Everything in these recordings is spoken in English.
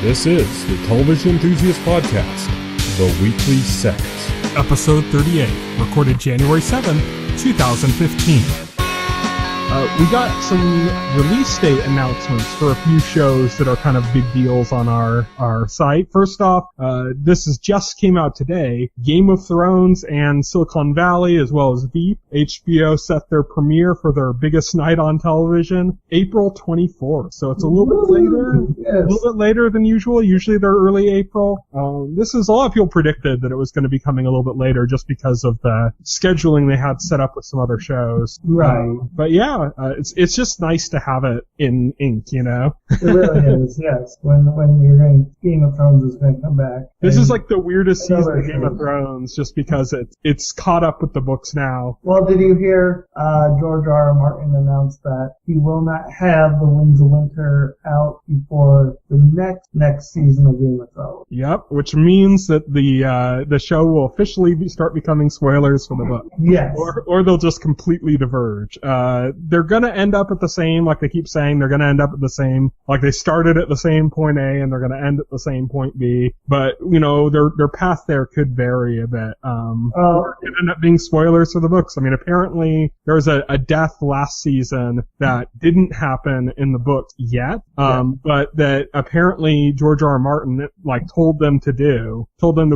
This is the Television Enthusiast Podcast, The Weekly Set. Episode 38, recorded January 7, 2015. We got some release date announcements for a few shows that are kind of big deals on our site. First off, this just came out today. Game of Thrones and Silicon Valley, as well as Veep. HBO set their premiere for their biggest night on television, April 24th. So it's a little bit later, a little bit later than usual. Usually they're early April. This is a lot of people predicted that it was going to be coming a little bit later just because of the scheduling they had set up with some other shows. Right. But yeah. It's just nice to have it in ink, you know? It really is, yes. When Game of Thrones is going to come back. This is like the weirdest season of Game of Thrones, just because it's caught up with the books now. Well, did you hear George R. R. Martin announce that he will not have The Winds of Winter out before the next season of Game of Thrones? Yep, which means that the show will officially start becoming spoilers for the book. Yes. Or they'll just completely diverge. They're gonna end up at the same, like they keep saying, they're gonna end up at the same, like they started at the same point A and they're gonna end at the same point B. But, you know, their path there could vary a bit. Or it could end up being spoilers for the books. I mean, apparently there was a death last season that didn't happen in the books yet. But that apparently George R. R. Martin, told them to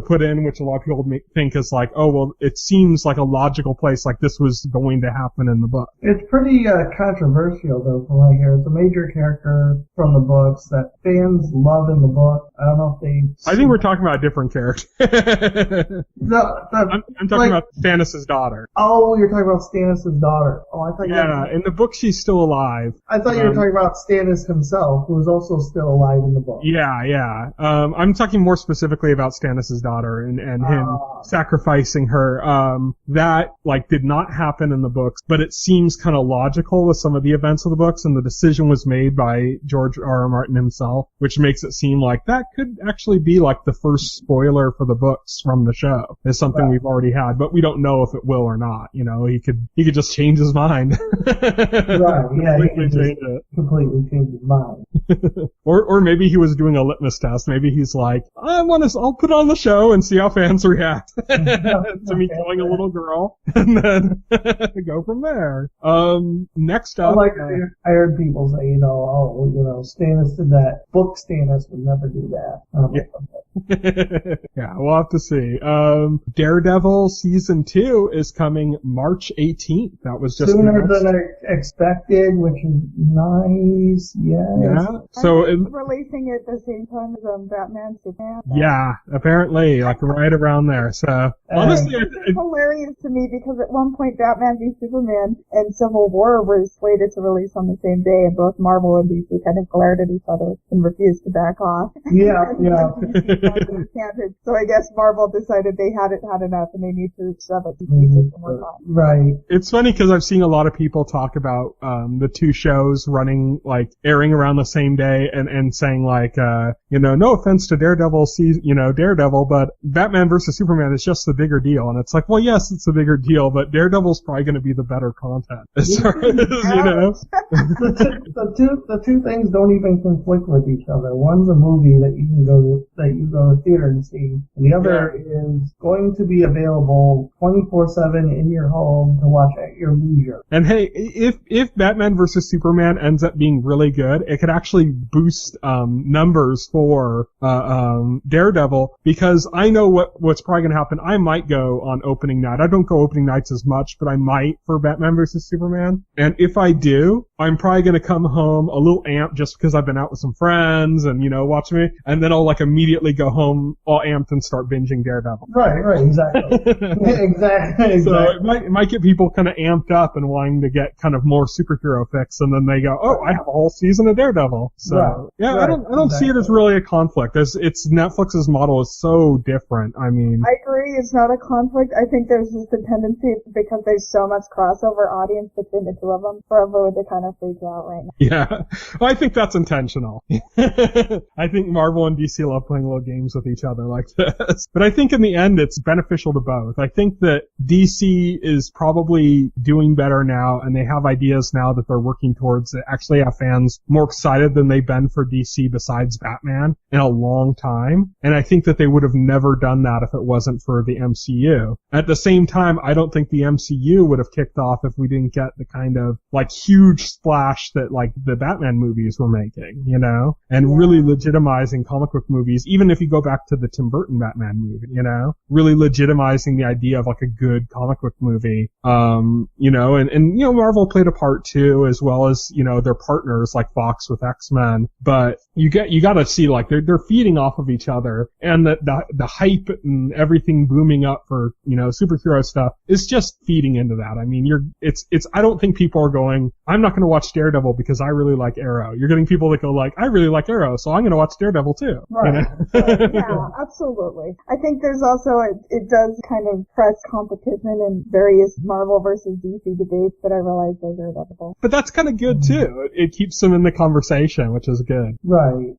put in, which a lot of people think is like, oh, well, it seems like a logical place, like this was going to happen in the book. It's pretty controversial, though, from what I hear. It's a major character from the books that fans love in the book. I don't know if they... I think we're talking about a different character. I'm talking about Stannis' daughter. Oh, you're talking about Stannis' daughter. Oh, I thought in the book she's still alive. I thought you were talking about Stannis himself, who is also still alive in the book. Yeah. I'm talking more specifically about Stannis' daughter and him sacrificing her. That, did not happen in the books, but it seems kind of logical with some of the events of the books, and the decision was made by George R. R. Martin himself, which makes it seem like that could actually be the first spoiler for the books from the show. It's something we've already had, but we don't know if it will or not. You know, he could just change his mind. Right, yeah, completely change his mind. Or maybe he was doing a litmus test. Maybe he's like, I'll put on the show and see how fans react to me killing a little girl, and then go from there. Next up, I heard people say, Stannis did that. Book Stannis would never do that. Yeah, we'll have to see. Daredevil season 2 is coming March 18th. That was just sooner than I expected, which is nice. Yeah. So releasing it at the same time as Batman Superman. Yeah, apparently, right around there. So honestly, it's hilarious to me because at one point Batman v Superman and Civil War were slated to release on the same day, and both Marvel and DC kind of glared at each other and refused to back off. Yeah. So I guess Marvel decided they had enough and they need to shove it to DC some more time. Right. It's funny because I've seen a lot of people talk about the two shows running, airing around the same day and saying no offense to Daredevil, but Batman versus Superman is just the bigger deal. And it's like, well, yes, it's a bigger deal, but Daredevil's probably going to be the better content. As far as, The two things don't even conflict with each other. One's a movie that you go to theater and see, and the other is going to be available 24/7 in your home to watch at your leisure. And hey, if Batman vs Superman ends up being really good, it could actually boost numbers for Daredevil, because I know what's probably going to happen. I might go on opening night. I don't go opening nights as much, but I might for Batman vs Superman. And if I do, I'm probably going to come home a little amped just because I've been out with some friends and, watching me. And then I'll immediately go home all amped and start binging Daredevil. Right, exactly. exactly. So it might get people kind of amped up and wanting to get kind of more superhero fix, and then they go, oh, I have a whole season of Daredevil. So I don't see it as really a conflict. It's Netflix's model is so different. I mean, I agree. It's not a conflict. I think there's just a tendency because there's so much crossover audience between the two of them for everyone to kind of freak out right now. Yeah. Well, I think that's intentional. I think Marvel and DC love playing little games with each other like this. But I think in the end, it's beneficial to both. I think that DC is probably doing better now, and they have ideas now that they're working towards that actually have fans more excited than they've been for DC besides Batman in a long time. And I think that they would have never done that if it wasn't for the MCU. At the same time, I don't think the MCU would have kicked off if we didn't get the kind of like huge splash that like the Batman movies were making, you know, and really legitimizing comic book movies. Even if you go back to the Tim Burton Batman movie, you know, really legitimizing the idea of like a good comic book movie. You know, and you know, Marvel played a part too, as well as, you know, their partners like Fox with X-Men. But you gotta see like they're feeding off of each other, and the hype and everything booming up for, you know, superhero stuff is just feeding into that. I mean, I don't think people are going, I'm not gonna watch Daredevil because I really like Arrow. You're getting people that go like, I really like Arrow, so I'm gonna watch Daredevil too. Right. You know? Yeah, absolutely. I think there's also, it does kind of press competition in various Marvel versus DC debates, but I realize those are inevitable. But that's kind of good too. It keeps them in the conversation, which is good. Right.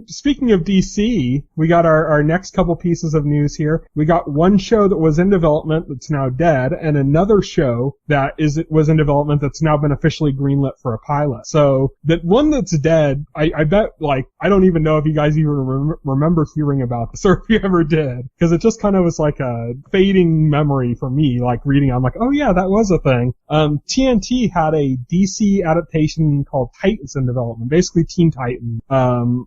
Speaking of DC, we got our next couple pieces of news here. We got one show that was in development that's now dead, and another show that was in development that's now been officially greenlit for a pilot. So that one that's dead, I bet, like, I don't even know if you guys even remember hearing about this, or if you ever did, because it just kind of was like a fading memory for me, like reading, I'm like, oh yeah, that was a thing. TNT had a DC adaptation called Titans in development, basically Teen Titans,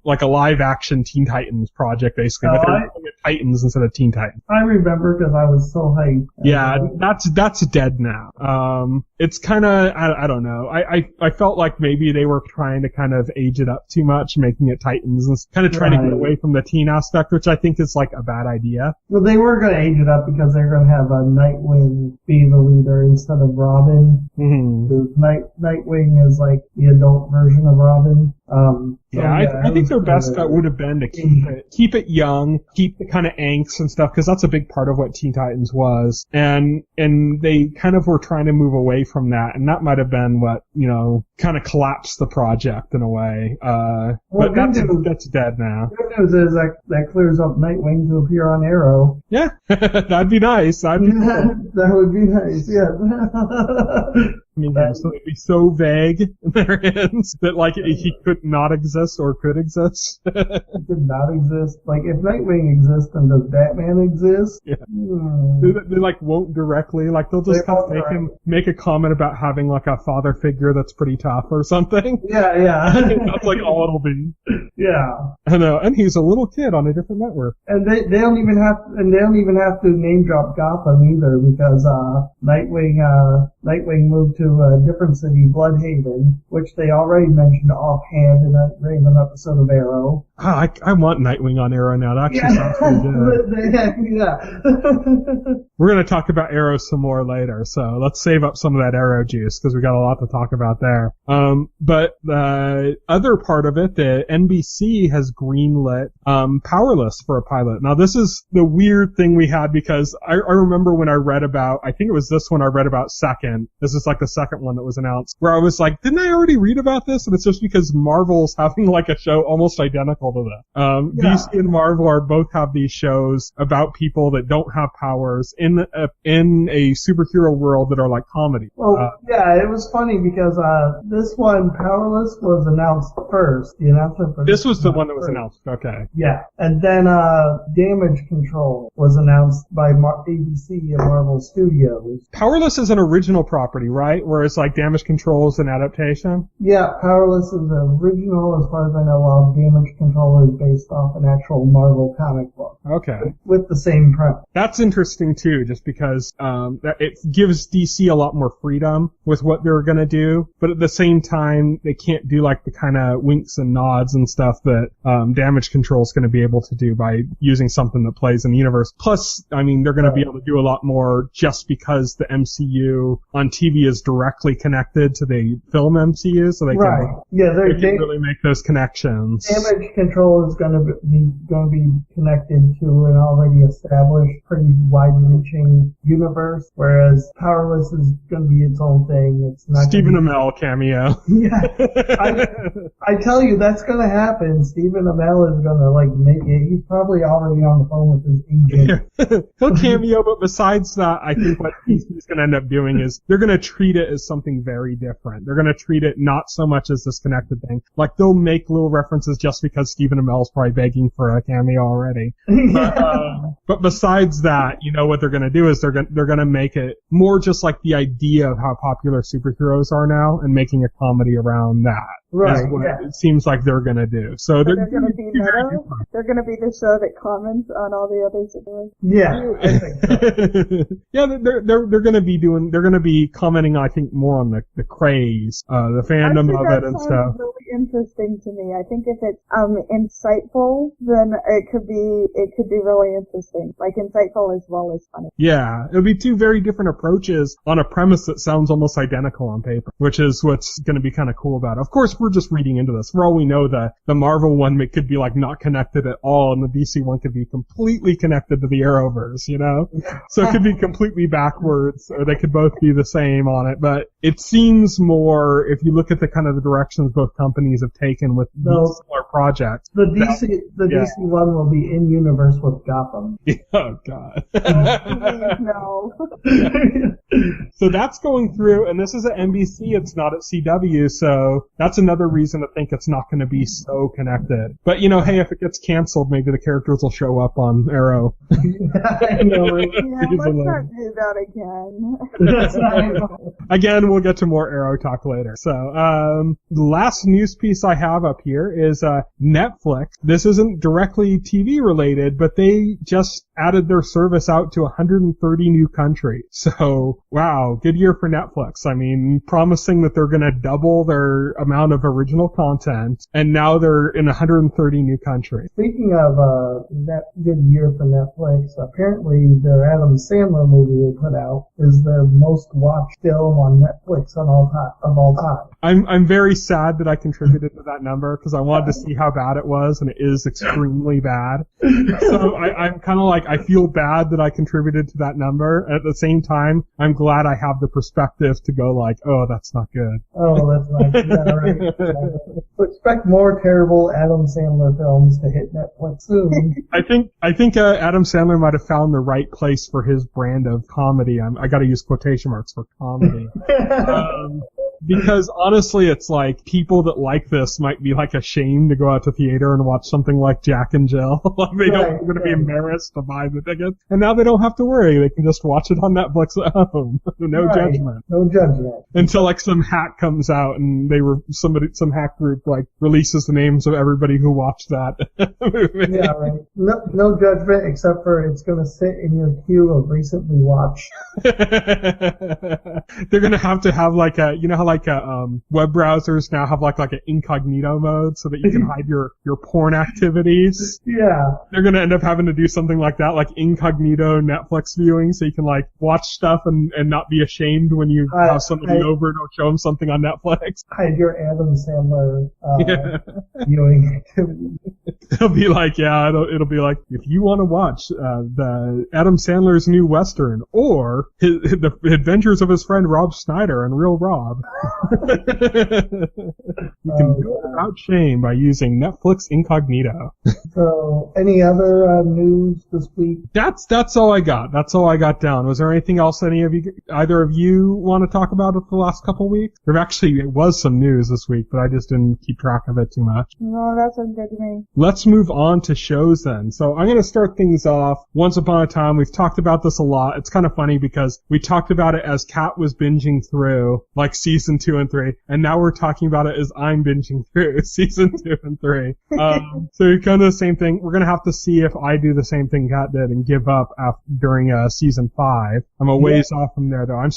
like a live action Teen Titans project, basically, but they're calling it Titans instead of Teen Titans. I remember because I was so hyped. Yeah, that's dead now. It's kind of, I don't know. I felt like maybe they were trying to kind of age it up too much, making it Titans, and kind of trying to get away from the teen aspect, which I think is like a bad idea. Well, they were going to age it up because they're going to have a Nightwing be the leader instead of Robin. Mm-hmm. Nightwing is like the adult version of Robin. I think their best bet would have been to keep it young, keep the kind of angst and stuff, because that's a big part of what Teen Titans was, and they kind of were trying to move away from that, and that might have been what, you know, kind of collapsed the project in a way. But that's dead now. Good news is that clears up Nightwing to appear on Arrow. Yeah, that'd be nice. That'd be cool. That would be nice. Yeah. I mean, so it'd be so vague in their hands that, like, he could not exist or could exist. He could not exist. Like, if Nightwing exists, then does Batman exist? Yeah. They like, won't directly. Like, they'll just kind of make a comment about having, like, a father figure that's pretty tough or something. Yeah. That's, like, all it'll be. Yeah. I know. And he's a little kid on a different network. And they don't even have to name drop Gotham either, because Nightwing moved to a different city, Bloodhaven, which they already mentioned offhand in a random episode of Arrow. I want Nightwing on Arrow now. That actually sounds pretty good. Yeah. We're going to talk about Arrow some more later, so let's save up some of that Arrow juice, because we got a lot to talk about there. But the other part of it, the NBC has greenlit Powerless for a pilot. Now, this is the weird thing we had, because I remember when I read about, I think it was this one I read about second. This is like the second one that was announced, where I was like, didn't I already read about this? And it's just because Marvel's having like a show almost identical to this. DC and Marvel both have these shows about people that don't have powers in a superhero world that are like comedy. Well, it was funny because this one, Powerless, was announced first. The announcement for this was the one that was announced. Okay. Yeah, and then Damage Control was announced by ABC and Marvel Studios. Powerless is an original property, right? Whereas like Damage Control is an adaptation? Yeah, Powerless is the original, as far as I know, while Damage Control is based off an actual Marvel comic book. Okay. With the same premise. That's interesting too, just because that it gives DC a lot more freedom with what they're gonna do, but at the same time, they can't do like the kind of winks and nods and stuff stuff that Damage Control is going to be able to do by using something that plays in the universe. Plus, I mean, they're going to be able to do a lot more just because the MCU on TV is directly connected to the film MCU, so they can really make those connections. Damage Control is going to be connected to an already established, pretty wide-reaching universe, whereas Powerless is going to be its own thing. It's not Stephen Amell cameo. Yeah, I tell you, that's going to happen. Stephen Amell is going to make it. He's probably already on the phone with his agent. He'll cameo, but besides that, I think what he's going to end up doing is they're going to treat it as something very different. They're going to treat it not so much as this connected thing. Like, they'll make little references just because Stephen Amell's probably begging for a cameo already. But besides that, you know what they're going to do is they're going to make it more just like the idea of how popular superheroes are now and making a comedy around that. Right. It seems like they're going to do. So they're going to be meta. They're going to be the show that comments on all the other superheroes. Yeah, I think so. Yeah, they're going to be doing. They're going to be commenting, I think, more on the craze, the fandom of it and stuff. Really interesting to me. I think if it's insightful, then it could be really interesting. Like insightful as well as funny. Yeah, it'll be two very different approaches on a premise that sounds almost identical on paper, which is what's going to be kind of cool about it. Of course, we're just reading into this. For all we know, the Marvel one could be like not connected at all, and the DC one could be completely connected to the Arrowverse, you know? So it could be completely backwards, or they could both be the same on it. But it seems more, if you look at the kind of the directions both companies have taken with these similar projects. The DC one will be in universe with Gotham. Oh God. No. So that's going through, and this is at NBC, it's not at CW, so that's another reason to think it's not going to be so connected. But, you know, hey, if it gets canceled, maybe the characters will show up on Arrow. I know. Yeah, let's not do that again. Again, we'll get to more Arrow talk later. So, the last news piece I have up here is Netflix. This isn't directly TV related, but they just added their service out to 130 new countries. So, wow, good year for Netflix. I mean, promising that they're going to double their amount of original content, and now they're in 130 new countries. Speaking of that good year for Netflix, apparently their Adam Sandler movie they put out is their most watched film on Netflix of all time. I'm very sad that I contributed to that number because I wanted to see how bad it was, and it is extremely bad. So I'm kind of like, I feel bad that I contributed to that number. At the same time, I'm glad I have the perspective to go like, oh, that's not good. Oh, that's not good. Yeah, right. So expect more terrible Adam Sandler films to hit Netflix soon. I think Adam Sandler might have found the right place for his brand of comedy. I got to use quotation marks for comedy. Because honestly, it's like people that like this might be like ashamed to go out to theater and watch something like Jack and Jill. Like they don't going to be embarrassed to buy the tickets, and now they don't have to worry. They can just watch it on Netflix at home. No judgment. No judgment. Until like some hack comes out and some hack group like releases the names of everybody who watched that movie. Yeah, right. No judgment except for it's going to sit in your queue of recently watched. They're going to have like a, you know how like web browsers now have like an incognito mode so that you can hide your porn activities. Yeah. They're gonna end up having to do something like that, like incognito Netflix viewing, so you can like watch stuff and not be ashamed when you have somebody over and show them something on Netflix. Hide your Adam Sandler viewing activity. It'll be like, it'll be like, if you want to watch the Adam Sandler's new Western or the adventures of his friend Rob Schneider and Real Rob. You can do it without shame by using Netflix Incognito. So, any other news this week? That's all I got. That's all I got down. Was there anything else either of you want to talk about the last couple weeks? It was some news this week, but I just didn't keep track of it too much. No, that sounds good to me. Let's move on to shows then. So I'm going to start things off. Once Upon a Time, we've talked about this a lot. It's kind of funny because we talked about it as Kat was binging through like season 2 and 3, and now we're talking about it as I'm binging through. season 2 and 3. So kind of the same thing. We're gonna have to see if I do the same thing Kat did and give up during season 5. I'm a ways off from there though. I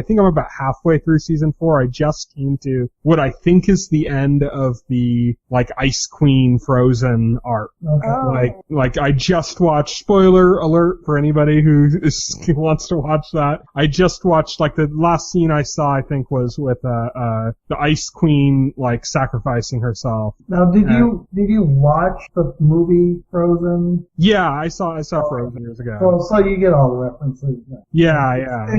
think I'm about halfway through season 4. I just came to what I think is the end of the like Ice Queen Frozen arc. Okay. Like I just watched, spoiler alert for anybody who wants to watch that. I just watched, like, the last scene I saw, I think, was with the Ice Queen, like, sacrificing herself. Now, did you watch the movie Frozen? Yeah, I saw Frozen years ago. Well, so you get all the references. Yeah. I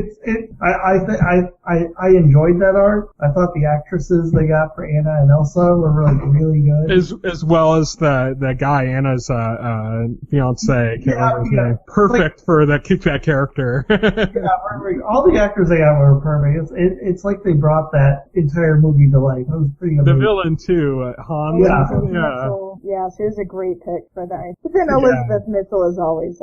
enjoyed that arc. I thought the actresses they got for Anna and Elsa were really good. As well as the guy, Anna's fiance, can't remember his name. Perfect for that character. Yeah, all the actors they got were perfect. It's like they brought that entire movie to life. It was pretty amazing. The villain too, Han. Yeah, she was a great pick for that. But then Elizabeth Mitchell is always.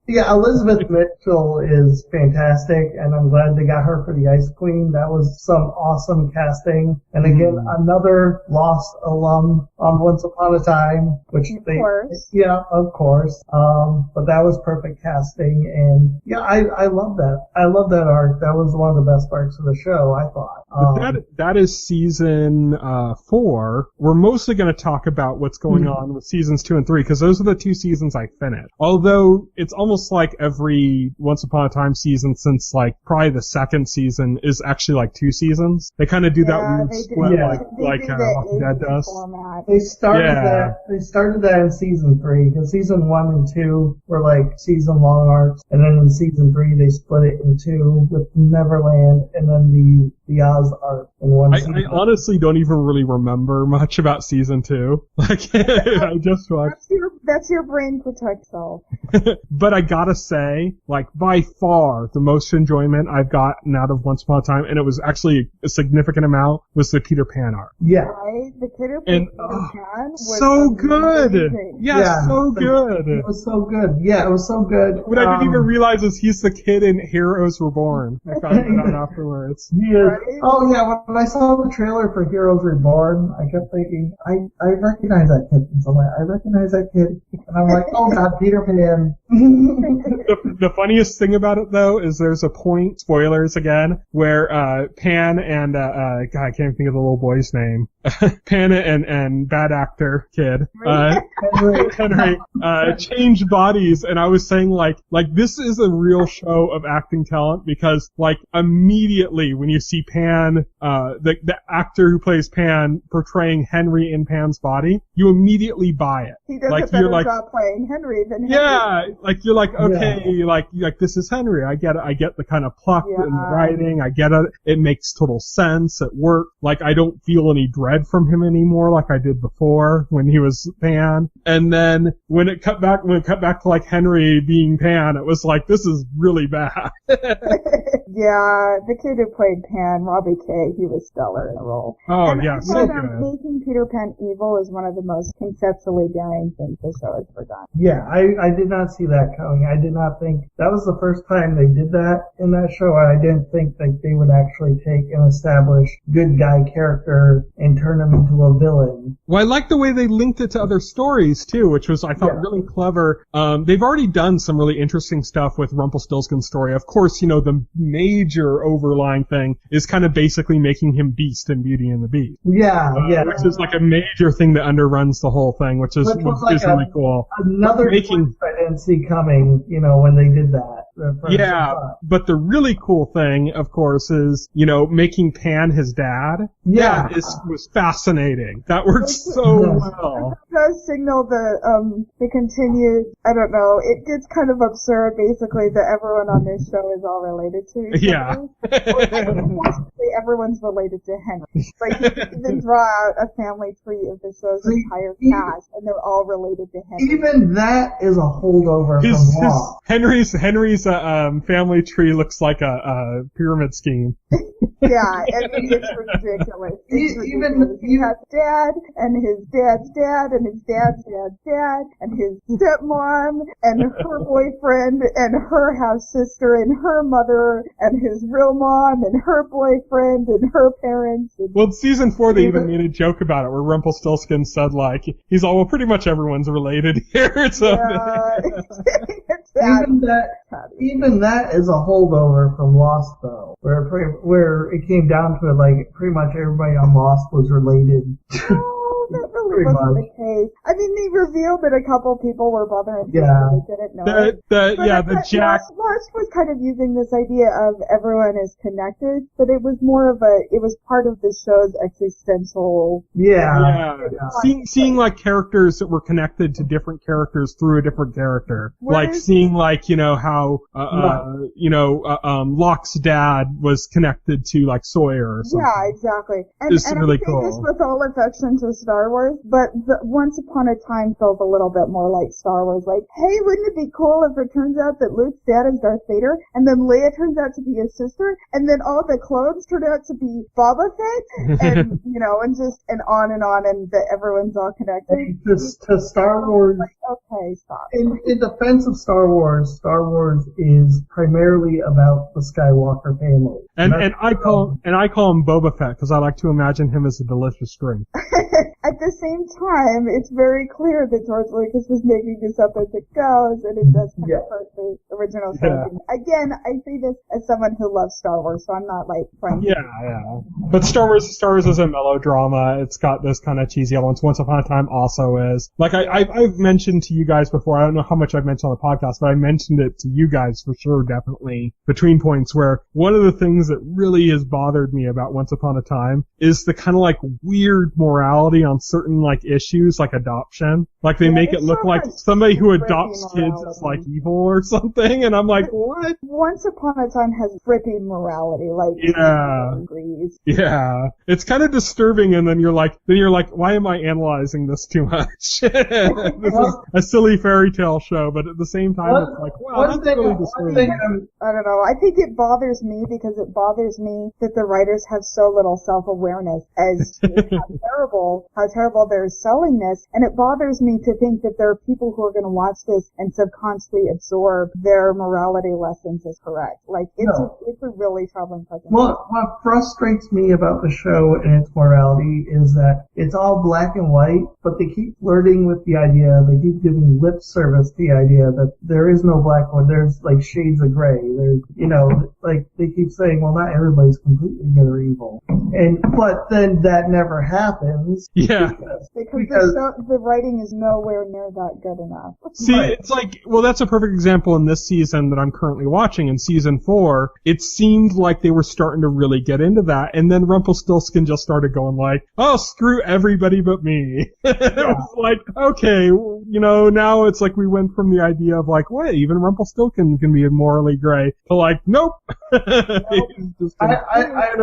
Yeah, Elizabeth Mitchell is fantastic, and I'm glad they got her for the Ice Queen. That was some awesome casting. And again, another Lost alum on Once Upon a Time, yeah, of course. But that was perfect casting, and yeah, I love that. I love that arc. That was one of the best arcs of the show, I thought. That is season 4. We're mostly going to talk about what's going on with seasons 2 and 3, because those are the 2 seasons I finished. Although it's almost like every Once Upon a Time season since like probably the 2nd season is actually like 2 seasons. They kind of do that weird split like Walking Dead does. They started that in season 3, because season 1 and 2 were like season long arcs, and then in season 3 they split it in 2 with Neverland and then the Oz arc in one season. I honestly don't even really remember much about season 2. Like, I just watched. That's your brain protect self. But I gotta say, like, by far, the most enjoyment I've gotten out of Once Upon a Time, and it was actually a significant amount, was the Peter Pan arc. Yeah. Right? The Peter Pan was so good! Yeah, so good! It was so good. Yeah, it was so good. What I didn't even realize is he's the kid in Heroes Reborn. I found that out afterwards. He is. Oh yeah, when I saw the trailer for Heroes Reborn, I kept thinking, I recognize that kid from somewhere. I recognize that kid. And I'm like, oh god, Peter Pan. The funniest thing about it, though, is there's a point, spoilers again, where Pan and God, I can't even think of the little boy's name. Pan and bad actor kid Henry change bodies, and I was saying like this is a real show of acting talent, because like immediately when you see Pan, the actor who plays Pan portraying Henry in Pan's body, you immediately buy it. He does a better job playing Henry than Henry. Yeah, like you're like, okay, like this is Henry. I get it. I get the kind of pluck in the writing. I get it. It makes total sense. It worked. Like I don't feel any dread from him anymore like I did before when he was Pan. And then when it cut back to like Henry being Pan, it was like, this is really bad. Yeah, the kid who played Pan, Robbie Kay, he was stellar in the role. Oh, and yeah, so good. Making Peter Pan evil is one of the most conceptually daring things the show has ever done. Yeah, I did not see that coming. I did not think that was the first time they did that in that show, and I didn't think that they would actually take an established good guy character and turn him into a villain. Well, I like the way they linked it to other stories, too, which was, I thought, really clever. They've already done some really interesting stuff with Rumpelstiltskin's story. Of course, you know, the major overlying thing is kind of basically making him Beast in Beauty and the Beast. Yeah. Which is like a major thing that underruns the whole thing, which is really cool. Another twist I didn't see coming, you know, when they did that. Yeah, but the really cool thing, of course, is, you know, making Pan his dad. Yeah. That was fascinating. That worked so well. It does signal the continued, I don't know, it gets kind of absurd, basically, that everyone on this show is all related to each other. Basically, everyone's related to Henry. Like, you can even draw out a family tree of the show's entire cast, and they're all related to Henry. Even that is a holdover from Lost. Henry's family tree looks like a pyramid scheme. Yeah, I mean, it's ridiculous. Even he has dad, and his dad's dad, and his dad's dad's dad, and his stepmom, and her boyfriend, and her half-sister, and her mother, and his real mom, and her boyfriend, and her parents. And well, in season 4, they even made a joke about it, where Rumpelstiltskin said, like, he's all, well, pretty much everyone's related here. So even that is a holdover from Lost, though, where it came down to it, like, pretty much everybody on Lost was related. That really wasn't the case. I mean, they revealed that a couple people were bothering people they didn't know. Lost was kind of using this idea of everyone is connected, but it was more of it was part of the show's existential. Seeing like characters that were connected to different characters through a different character. Seeing like, how, Locke's dad was connected to like Sawyer or something. Yeah, exactly. And really I say cool. this with all affection to Star Wars, but Once Upon a Time felt a little bit more like Star Wars. Like, hey, wouldn't it be cool if it turns out that Luke's dad is Darth Vader, and then Leia turns out to be his sister, and then all the clones turn out to be Boba Fett, and and on, and that everyone's all connected. To Star Wars. Okay, stop. In defense of Star Wars is primarily about the Skywalker family. And I call him Boba Fett because I like to imagine him as a delicious drink. At the same time, it's very clear that George Lucas was making this up as it goes, and it does kind of hurt the original show. Again, I say this as someone who loves Star Wars, so I'm not like trying to... Yeah. But Star Wars is a melodrama. It's got this kind of cheesy elements. Once Upon a Time also is. Like, I've mentioned to you guys before, I don't know how much I've mentioned on the podcast, but I mentioned it to you guys for sure, definitely, between points, where one of the things that really has bothered me about Once Upon a Time is the kind of like weird morality on certain like issues, like adoption. Like they make it look like somebody who adopts kids is like evil or something, and I'm like, what? Once Upon a Time has trippy morality, like it's kind of disturbing, and then you're like, why am I analyzing this too much? This is a silly fairy tale show, but at the same time, it's like, wow, that's really disturbing. I don't know. I think it bothers me because it bothers me that the writers have so little self-awareness as to how terrible they're selling this, and it bothers me to think that there are people who are going to watch this and subconsciously absorb their morality lessons as correct. Like, it's a really troubling presentation. Well, what frustrates me about the show and its morality is that it's all black and white, but they keep flirting with the idea, they keep giving lip service to the idea that there is no black one, there's like shades of gray. There's, like they keep saying, well, not everybody's completely good or evil. But then that never happens. Yeah. Because the writing is nowhere near that good enough. See, it's like, well, that's a perfect example in this season that I'm currently watching. In season 4, it seemed like they were starting to really get into that, and then Rumpelstiltskin just started going like, oh, screw everybody but me. It was like, okay, now it's like we went from the idea of like, what, even Rumpelstiltskin can be morally gray, to like, nope. He's just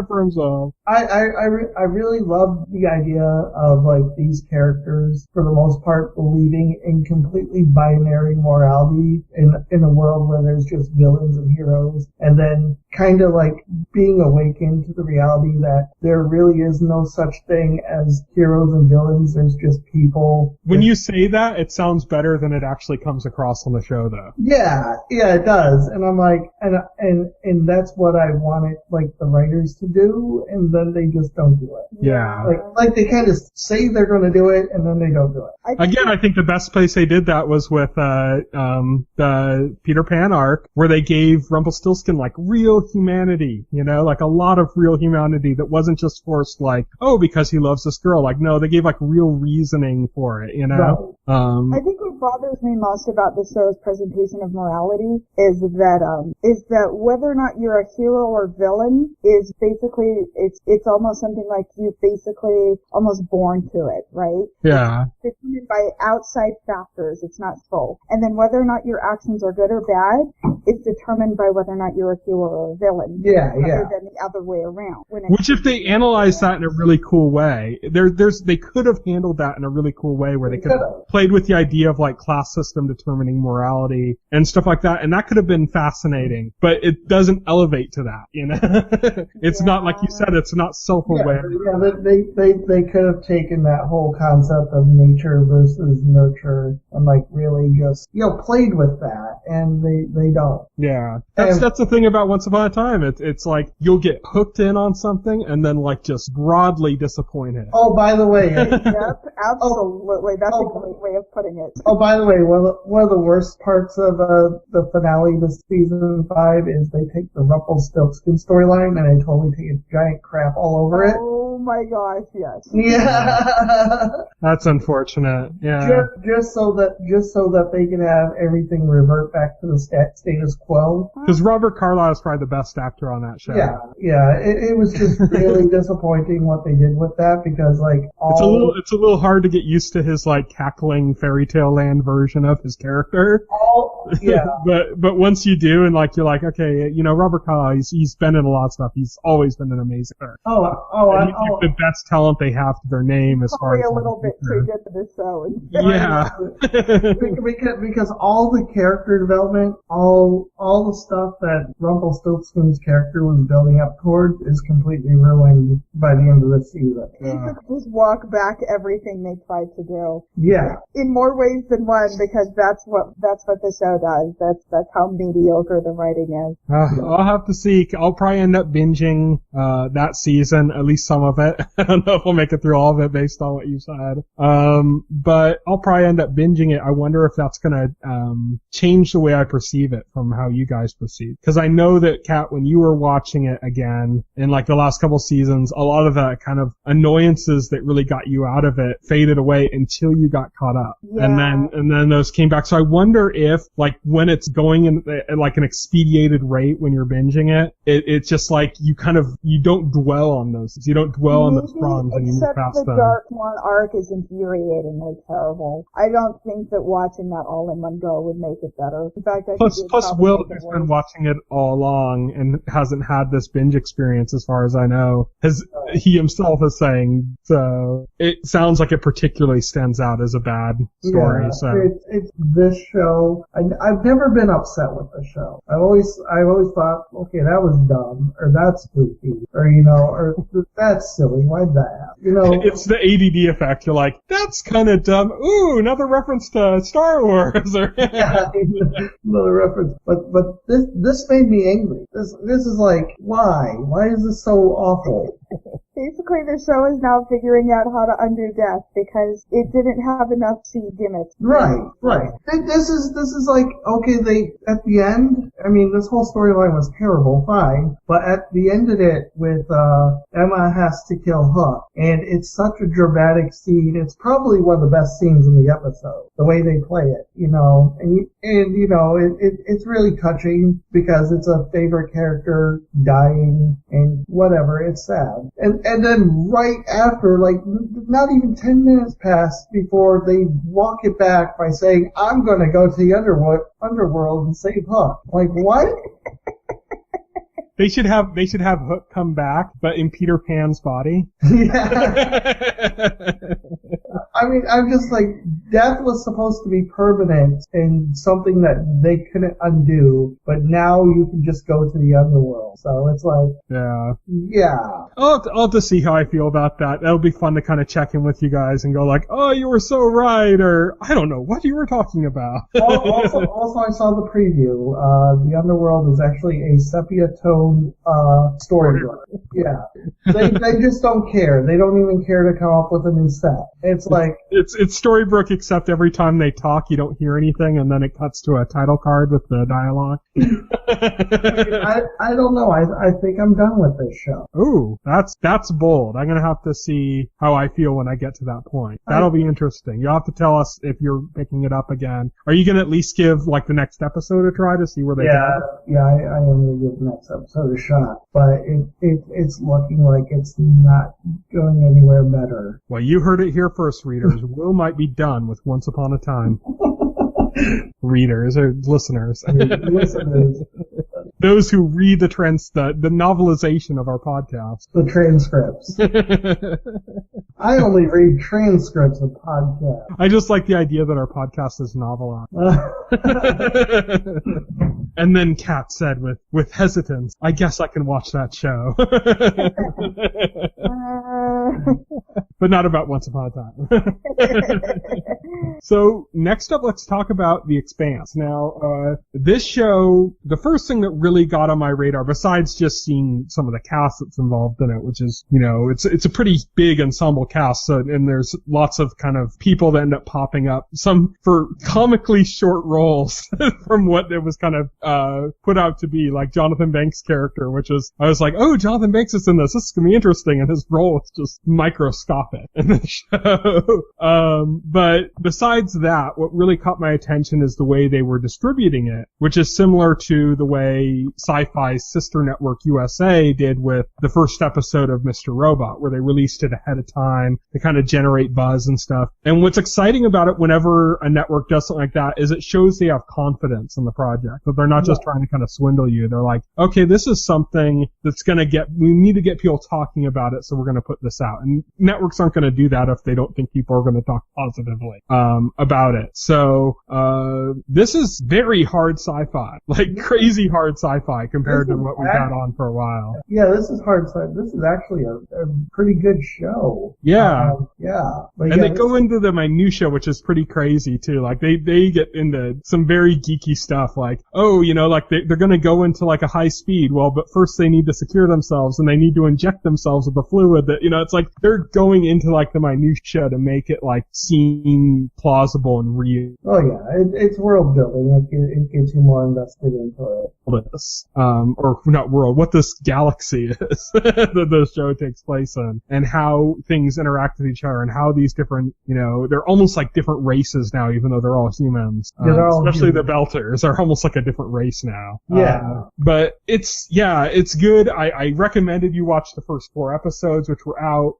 for himself. I really love the idea of like these characters, for the most part, believing in completely binary morality in a world where there's just villains and heroes, and then kind of like being awakened to the reality that there really is no such thing as heroes and villains. There's just people. When you say that, it sounds better than it actually comes across on the show, though. Yeah, it does. And I'm like, and that's what I wanted, like, the writers to do, and then they just don't do it. Yeah. Like they kind of say they're going to do it, and then they don't do it. I think the best place they did that was with the Peter Pan arc, where they gave Rumpelstiltskin like real humanity, like a lot of real humanity that wasn't just forced like, oh, because he loves this girl. Like, no, they gave like real reasoning for it, Right. I think what bothers me most about the show's presentation of morality is that whether or not you're a hero or villain is basically, it's almost something like you basically almost born to it, right? Yeah. It's determined by outside factors. It's not full. And then whether or not your actions are good or bad is determined by whether or not you're a hero or a villain. Rather than the other way around. Which, if they analyze that in a really cool way, they could have handled that in a really cool way where they could have played with the idea of like class system determining morality and stuff like that, and that could have been fascinating. But it doesn't elevate to that, you know. It's not like you said. It's not self-aware. They could have taken that whole concept of nature versus nurture and like really just played with that, and they don't. Yeah, that's the thing about Once Upon a Time. It's like you'll get hooked in on something and then like just broadly disappointed. Oh, by the way, yep, absolutely. That's a great way of putting it. Oh, by the way, one of the worst parts of the finale of season 5 is they take the Rumpelstiltskin storyline and they totally take a giant crap all over it. Oh my gosh, yes. Yeah. That's unfortunate. Yeah. Just so that they can have everything revert back to the status quo. Because Robert Carlyle is probably the best actor on that show. Yeah. It was just really disappointing what they did with that because like it's a little hard to get used to his like cackling fairy tale land version of his character. But once you do and like you're like, okay, Robert Carlyle, he's been in a lot of stuff. He's always been an amazing actor. He's the best talent they have to their name as far as a little bit too good for this show. Yeah. because all the character development, all the stuff that Rumpelstiltskin's character was building up towards is completely ruined by the end of the season. Just walk back everything they tried to do. Yeah. In more ways than one, because that's what the show does. That's how mediocre the writing is. I'll have to see. I'll probably end up binging that season, at least some of it. I don't know if I'll make it through all of it based on what you said. But I'll probably end up binging it. I wonder if that's gonna change the way I perceive it from how you guys perceive. Because I know that, Kat, when you were watching it again in like the last couple seasons, a lot of that kind of annoyances that really got you out of it faded away until you got caught up. Yeah. And then those came back. So I wonder if like when it's going in like an expedited rate when you're binging it, it's just like you don't dwell on those. You don't dwell on those problems and you move past them. Except the Dark One arc is infuriatingly terrible. I don't think that watching that all in one go would make it better. In fact, plus Will, who's been watching it all along and hasn't had this binge experience as far as I know, he himself is saying, so it sounds like it particularly stands out as a bad story. Yeah, so it's this show. I've never been upset with the show. I've always thought, okay, that was dumb, or that's spooky, or or that's silly. Why'd that happen? It's the ADD effect. You're like, that's kind of dumb. Ooh, another reference to Star Wars. Yeah, another reference. But this made me angry. This is like, why? Why is this so awful? Basically, the show is now figuring out how to undo death because it didn't have enough cheap gimmicks. Right. This is like, okay, at the end, I mean, this whole storyline was terrible, fine, but at the end of it with, Emma has to kill Hook, and it's such a dramatic scene. It's probably one of the best scenes in the episode, the way they play it, it's really touching because it's a favorite character dying and whatever, it's sad. And then right after, like, not even 10 minutes pass before they walk it back by saying, I'm gonna go to the underworld and save Hook. Like, what? They should have Hook come back, but in Peter Pan's body. Yeah. I mean, I'm just like, death was supposed to be permanent and something that they couldn't undo, but now you can just go to the underworld. So it's like, yeah. I'll have to see how I feel about that. That'll be fun to kind of check in with you guys and go like, oh, you were so right, or I don't know what you were talking about. Also, I saw the preview. The underworld is actually a sepia-toned storybook. Yeah. They just don't care. They don't even care to come up with a new set. It's like it's Storybrooke, except every time they talk, you don't hear anything, and then it cuts to a title card with the dialogue. I don't know. I think I'm done with this show. Ooh, that's bold. I'm gonna have to see how I feel when I get to that point. That'll be interesting. You'll have to tell us if you're picking it up again. Are you gonna at least give like the next episode a try to see where they go? Yeah, I am gonna give the next episode a shot, but it's looking like it's not going anywhere better. Well, you heard it here first, readers. Will might be done with Once Upon a Time. Readers or listeners. Listeners. Those who read the novelization of our podcast. The transcripts. I only read transcripts of podcasts. I just like the idea that our podcast is novelized. And then Kat said with hesitance, I guess I can watch that show. But not about Once Upon a Time. So next up, let's talk about The Expanse. Now, this show, the first thing that really got on my radar, besides just seeing some of the cast that's involved in it, which is, it's a pretty big ensemble cast, and there's lots of kind of people that end up popping up, some for comically short roles from what it was kind of put out to be, like Jonathan Banks' character, which is, I was like, oh, Jonathan Banks is in this. This is gonna be interesting, and his role is just microscopic in the show. But besides that, what really caught my attention is the way they were distributing it, which is similar to the way Sci-Fi's sister network USA did with the first episode of Mr. Robot, where they released it ahead of time to kind of generate buzz and stuff. And what's exciting about it whenever a network does something like that is it shows they have confidence in the project, that they're not just trying to kind of swindle you. They're like, okay, this is something that's we need to get people talking about it, so we're going to put this out. And networks aren't going to do that if they don't think people are going to talk positively about it. So this is very hard sci-fi, like crazy hard sci-fi compared to what we've had on for a while. Yeah, this is hard sci-fi. This is actually a pretty good show. Yeah. And they go into the minutia, which is pretty crazy too. Like they get into some very geeky stuff, like, like they're going to go into like a high speed. Well, but first they need to secure themselves and they need to inject themselves with a fluid that, it's like they're going into like the minutia to make it like seem plausible and real. Oh yeah, it's world building. It gets you more invested into it. Or not world, what this galaxy is that the show takes place in, and how things interact with each other, and how these different, they're almost like different races now, even though they're all humans. Especially the Belters are almost like a different race now. Yeah. But it's good. I recommended you watch the first 4 episodes, which were out.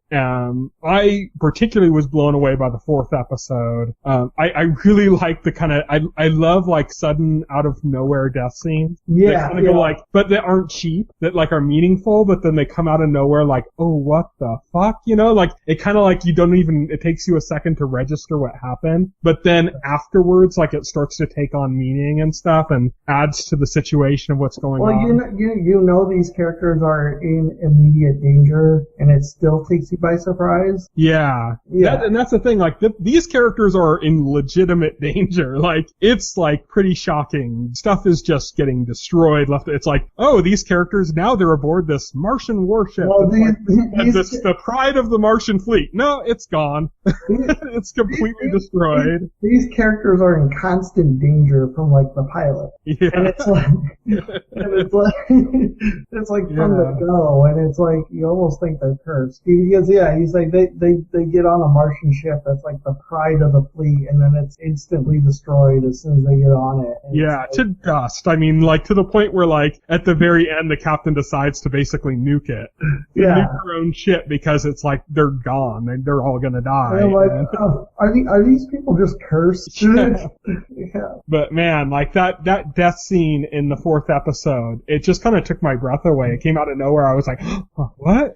I particularly was blown away by the 4th episode. I really like the kind of, I love like sudden out of nowhere death scenes. Yeah. Go like, but they aren't cheap, that like are meaningful, but then they come out of nowhere like, oh, what the fuck? Like it kind of like it takes you a second to register what happened, but then afterwards, like it starts to take on meaning and stuff and adds to the situation of what's going on. Well, you know these characters are in immediate danger and it still takes you by surprise. Yeah. And that's the thing, like these characters are in legitimate danger. Like it's like pretty shocking. Stuff is just getting destroyed. It's like, oh, these characters, now they're aboard this Martian warship. Well, the pride of the Martian fleet. No, it's gone. It's completely destroyed. These characters are in constant danger from like the pilot. Yeah. And it's like, from the go, and it's like, you almost think they're cursed. Because he's like, they get on a Martian ship that's like the pride of the fleet, and then it's instantly destroyed as soon as they get on it. And to dust. I mean, like to the point where like at the very end the captain decides to basically nuke it. Nuke their own ship because it's like they're gone and they're all gonna die. And like, are these people just cursed? Yeah. But man, like that death scene in the 4th episode, it just kind of took my breath away. It came out of nowhere. I was like, what?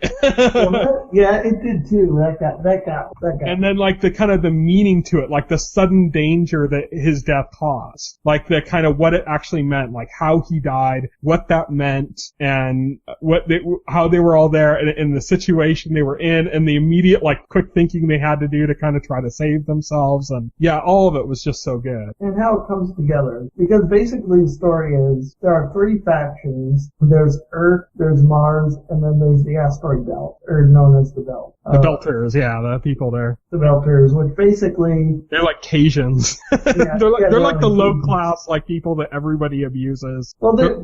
Yeah, it did too. That guy. And then like the kind of the meaning to it, like the sudden danger that his death caused, like the kind of what it actually meant, like how he died, what that meant, and how they were all there and the situation they were in, and the immediate like quick thinking they had to do to kind of try to save themselves, and all of it was just so good. And how it comes together, because basically the story is there are 3 factions. There's Earth, there's Mars, and then there's the asteroid belt, or known as the Belt. The Belters, the people there. The Belters, which basically they're like Cajuns. They're like the low class like people that everybody abuses. Well, they're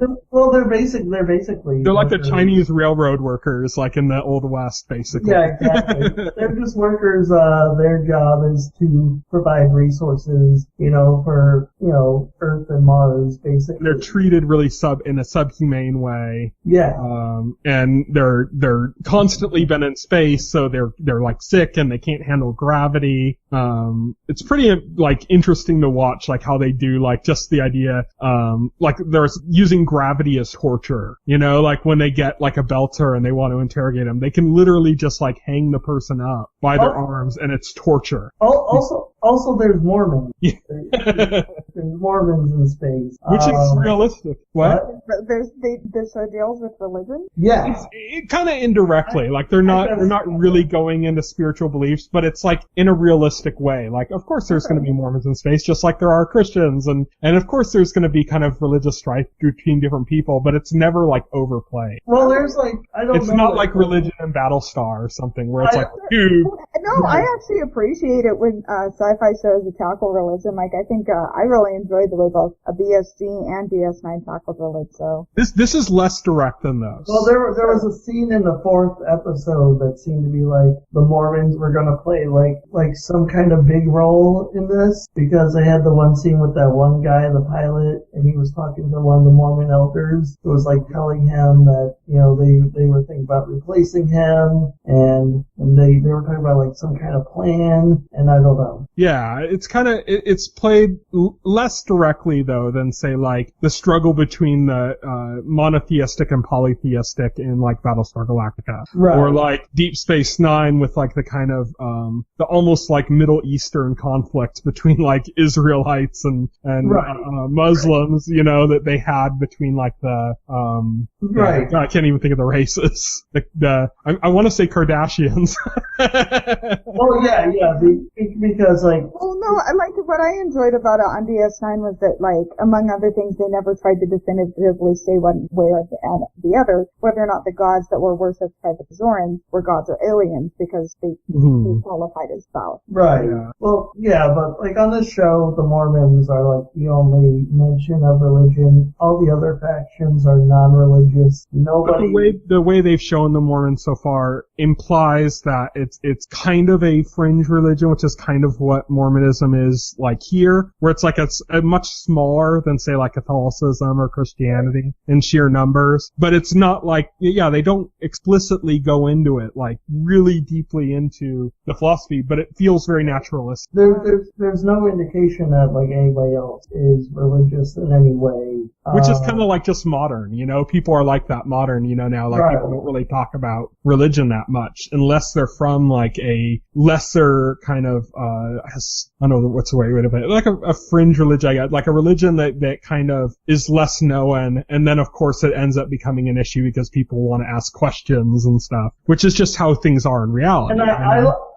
basically they're like the Chinese railroad workers, like in the Old West, basically. Yeah, exactly. They're just workers. Their job is to provide resources, for for, Earth and Mars, basically. They're treated really in a subhumane way. Yeah. And they're constantly been in space, so they're like sick and they can't handle gravity. It's pretty like interesting to watch, like how they do like just the idea, like they're using gravity as torture, like when they get like a belter and they want to interrogate them, they can literally just like hang the person up by their arms and it's torture. Also there's Mormons. There's Mormons in space. Which is realistic. What? This show deals with religion? Yeah. It kind of indirectly. Like they're not really going into spiritual beliefs, but it's like in a realistic way. Like of course there's going to be Mormons in space, just like there are Christians, and of course there's going to be kind of religious strife between different people, but it's never like overplayed. Well, there's like It's not like religion in Battlestar or something where it's dude. No, I actually appreciate it when sci-fi shows tackle religion. Like I think I really enjoyed the way both BSG and DS9 tackled religion. So this is less direct than those. Well, there was a scene in the 4th episode that seemed to be like the Mormons were gonna play like some kind of big role in this, because they had the one scene with that one guy, the pilot, and he was talking to one of the Mormon elders who was like telling him that they were thinking about replacing him, and they were talking about like some kind of plan, and I don't know. Yeah, it's played less directly though than say like the struggle between the monotheistic and polytheistic in like Battlestar Galactica, right. Or like Deep Space Nine with like the kind of the almost like Middle Eastern conflict between like Israelites and right. Muslims, that they had between like the right. I can't even think of the races. I want to say Kardashians. Well, yeah, because like. Well, no, what I enjoyed about it on DS9 was that, like, among other things, they never tried to definitively say one way or the other, whether or not the gods that were worshipped by the Bazorans were gods or aliens, because they qualified as both. Right. Yeah. Well, yeah, but like on this show, the Mormons are like the only mention of religion. All the other factions are non-religious. Nobody. But the way they've shown the Mormons so far implies that it's kind of a fringe religion, which is kind of what Mormonism is like here, where it's like it's much smaller than say like Catholicism or Christianity in sheer numbers, but it's not like, they don't explicitly go into it like really deeply into the philosophy, but it feels very naturalistic. There's no indication that like anybody else is religious in any way. Which is kind of like just modern, people are like that modern, now, like right. People don't really talk about religion that much unless they're from like a lesser kind of, I don't know what's the way to put it, like a fringe religion, I guess, like a religion that kind of is less known, and then of course it ends up becoming an issue because people want to ask questions and stuff, which is just how things are in reality.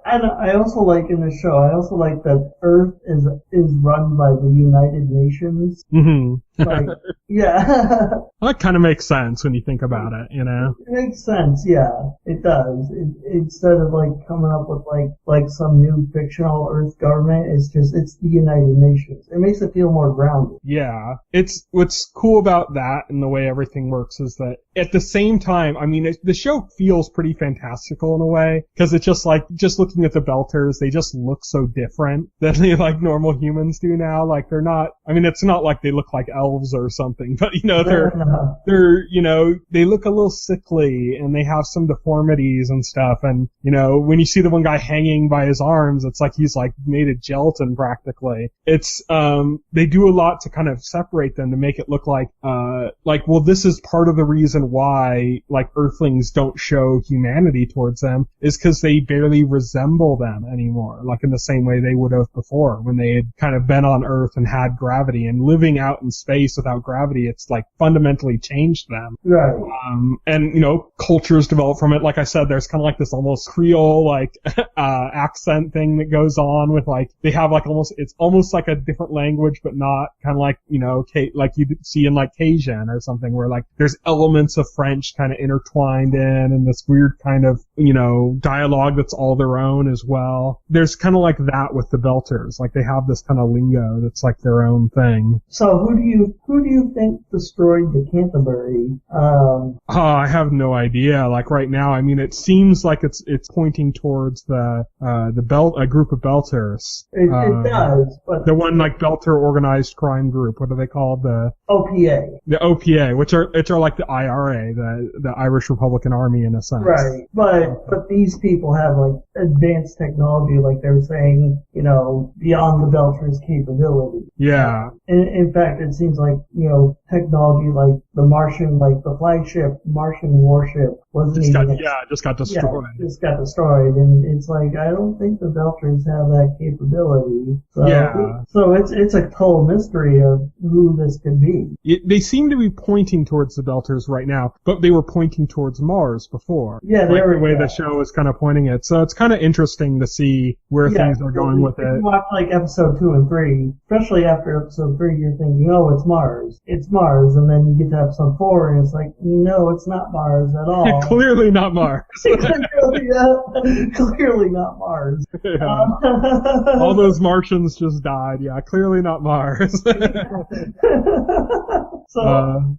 And I also like in the show, that Earth is run by the United Nations. Mm-hmm. Like, yeah. That kind of makes sense when you think about it, It makes sense, yeah. It does. Instead of like coming up with like some new fictional Earth government, it's the United Nations. It makes it feel more grounded. Yeah. What's cool about that and the way everything works is that at the same time, I mean, the show feels pretty fantastical in a way, because it's just looking at the Belters, they just look so different than they like normal humans do now. Like they're not, I mean, it's not like they look like elves or something, but they're they look a little sickly and they have some deformities and stuff. And, when you see the one guy hanging by his arms, it's like he's like made of gelatin practically. It's, they do a lot to kind of separate them to make it look like, well, this is part of the reason why like Earthlings don't show humanity towards them is because they barely resemble them anymore, like in the same way they would have before when they had kind of been on Earth and had gravity, and living out in space without gravity, it's like fundamentally changed them. Right. And cultures develop from it. Like I said, there's kind of like this almost Creole like accent thing that goes on with like they have like it's almost like a different language, but not kind of like like you see in like Cajun or something, where like there's elements of French kind of intertwined in, and this weird kind of dialogue that's all their own as well. There's kind of like that with the Belters, like they have this kind of lingo that's like their own thing. So who do you do you think destroyed the Canterbury? I have no idea. Like right now, I mean, it seems like it's pointing towards a group of Belters. It does, but the one like Belter organized crime group. What are they called? The OPA. The OPA, which are like the IRA, the Irish Republican Army in a sense. Right, but these people have like advanced technology, like they're saying, beyond the Belters' capability. Yeah. In fact, it seems like technology like the Martian, like the flagship Martian warship just got destroyed. Yeah, just got destroyed, and it's like I don't think the Belters have that capability. So, yeah. So it's a total mystery of who this could be. They seem to be pointing towards the Belters right now, but they were pointing towards Mars before. Yeah, like the way the show is kind of pointing it. So it's kind of interesting to see where things are going with it. You watch like episode 2 and 3, especially after episode 3, you're thinking, oh, it's Mars. It's Mars, and then you get to episode 4, and it's like, no, it's not Mars at all. Clearly not Mars. Clearly not Mars. Yeah. All those Martians just died. Yeah, clearly not Mars. So I'm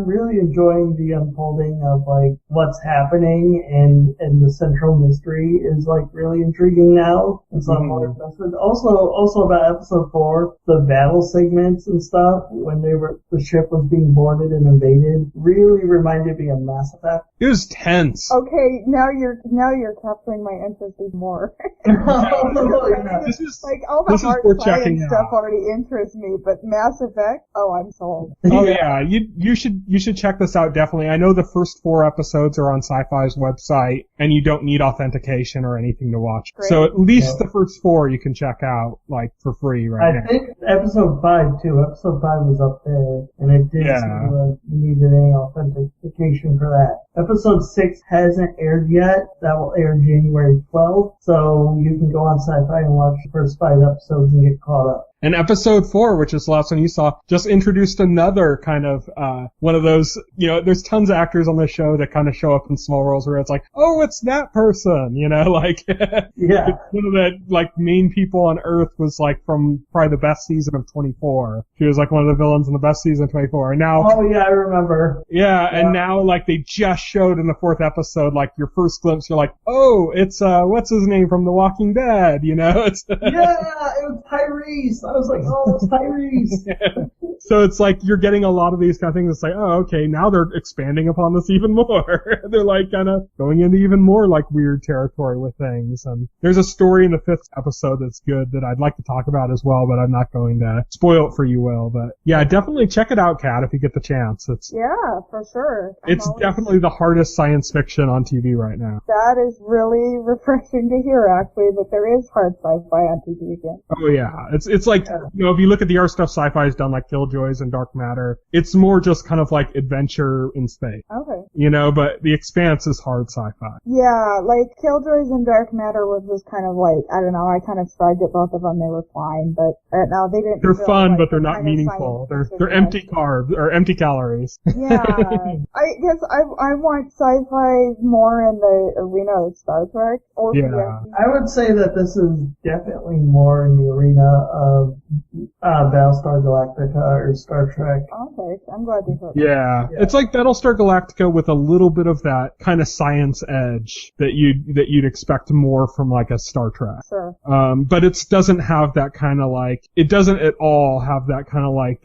really enjoying the unfolding of like what's happening, and the central mystery is like really intriguing now. And so I'm more invested. Also about episode 4, the battle segments and stuff when the ship was being boarded and invaded really reminded me of Mass Effect. It was tense. Okay, now you're capturing my interest even more. This is like all the hard science stuff already interests me, but Mass Effect, I'm sold. Oh yeah, you should check this out definitely. I know the first 4 episodes are on Sci-Fi's website, and you don't need authentication or anything to watch. Great. So at least the first 4 you can check out like for free right now. I think episode 5 too. Episode 5 was up there, and it did seem like you needed any authentication for that. Episode 6 hasn't aired yet. That will air January 12th, so you can go on Sci-Fi and watch the first 5 episodes and get caught up. And episode 4, which is the last one you saw, just introduced another kind of, one of those, there's tons of actors on the show that kind of show up in small roles where it's like, oh, it's that person, like, yeah. One of the, like, main people on Earth was, like, from probably the best season of 24. She was, like, one of the villains in the best season of 24. And now. Oh, yeah, I remember. Yeah, and now, like, they just showed in the 4th episode, like, your first glimpse, you're like, oh, it's, what's his name from The Walking Dead, It's. Yeah, it was Tyrese. I was like, oh, it's Tyrese. Yeah. So it's like you're getting a lot of these kind of things. It's like, oh, okay, now they're expanding upon this even more. They're like kind of going into even more like weird territory with things. And there's a story in the 5th episode that's good that I'd like to talk about as well, but I'm not going to spoil it for you, Will. But yeah, definitely check it out, Kat, if you get the chance. Yeah, for sure. It's definitely the hardest science fiction on TV right now. That is really refreshing to hear, actually, that there is hard sci-fi on TV again. Oh yeah, it's like if you look at the art stuff Sci-Fi's done, like Killjoys and Dark Matter, it's more just kind of like adventure in space. Okay. But The Expanse is hard sci-fi. Yeah, like Killjoys and Dark Matter was just kind of like, I don't know, I kind of shrugged at both of them. They were fine, but no, they didn't. They're fun, but they're not meaningful. They're empty carbs or empty calories. Yeah, I guess I want sci-fi more in the arena of Star Trek. Or I would say that this is definitely more in the arena of Battlestar Galactica or Star Trek. Okay, I'm glad to hear that. Yeah, it's like Battlestar Galactica with a little bit of that kind of science edge that you'd expect more from like a Star Trek. Sure. But it doesn't have that kind of like, it doesn't at all have that kind of like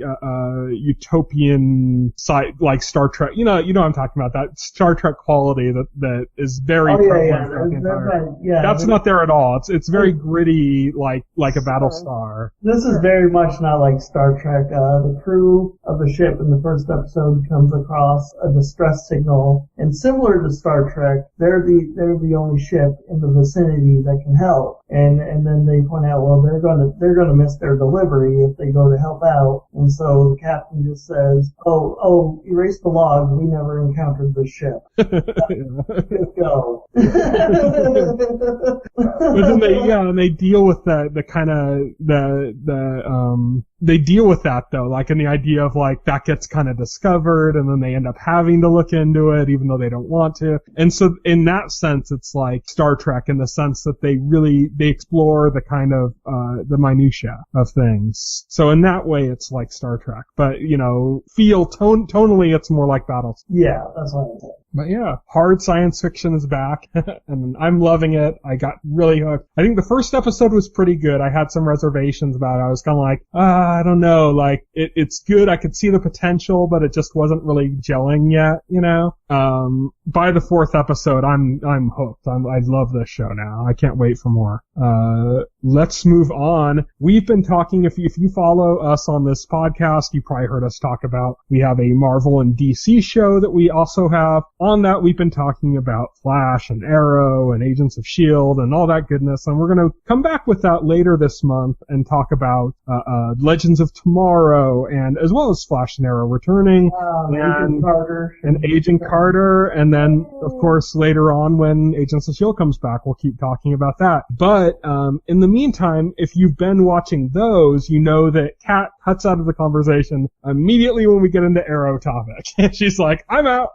utopian like Star Trek. You know what I'm talking about, that Star Trek quality that is very prevalent throughout the entire. That's not there at all. It's very gritty like a Battlestar. This is very much not like Star Trek. The crew of the ship in the first episode comes across a distress signal, and similar to Star Trek, they're the only ship in the vicinity that can help. And then they point out, well, they're gonna miss their delivery if they go to help out. And so the captain just says, oh, erase the logs. We never encountered this ship. Just go. But then they deal with the kind of the they deal with that though, like in the idea of like that gets kind of discovered and then they end up having to look into it even though they don't want to. And so in that sense, it's like Star Trek in the sense that they explore the kind of, the minutia of things. So in that way, it's like Star Trek, but tonally, it's more like Battlestar. Yeah, that's what I said. But yeah, hard science fiction is back, and I'm loving it. I got really hooked. I think the first episode was pretty good. I had some reservations about it. I was kind of like, I don't know, like, it's good. I could see the potential, but it just wasn't really gelling yet, By the fourth episode, I'm hooked. I love this show now. I can't wait for more. Let's move on. We've been talking, if you follow us on this podcast, you probably heard us talk about, we have a Marvel and DC show that we also have. On that, we've been talking about Flash and Arrow and Agents of S.H.I.E.L.D. and all that goodness, and we're going to come back with that later this month and talk about Legends of Tomorrow, and as well as Flash and Arrow returning, and Agent Carter, and then, of course, later on when Agents of S.H.I.E.L.D. comes back, we'll keep talking about that. But in the meantime, if you've been watching those, you know that Kat cuts out of the conversation immediately when we get into Arrow topic. She's like, I'm out.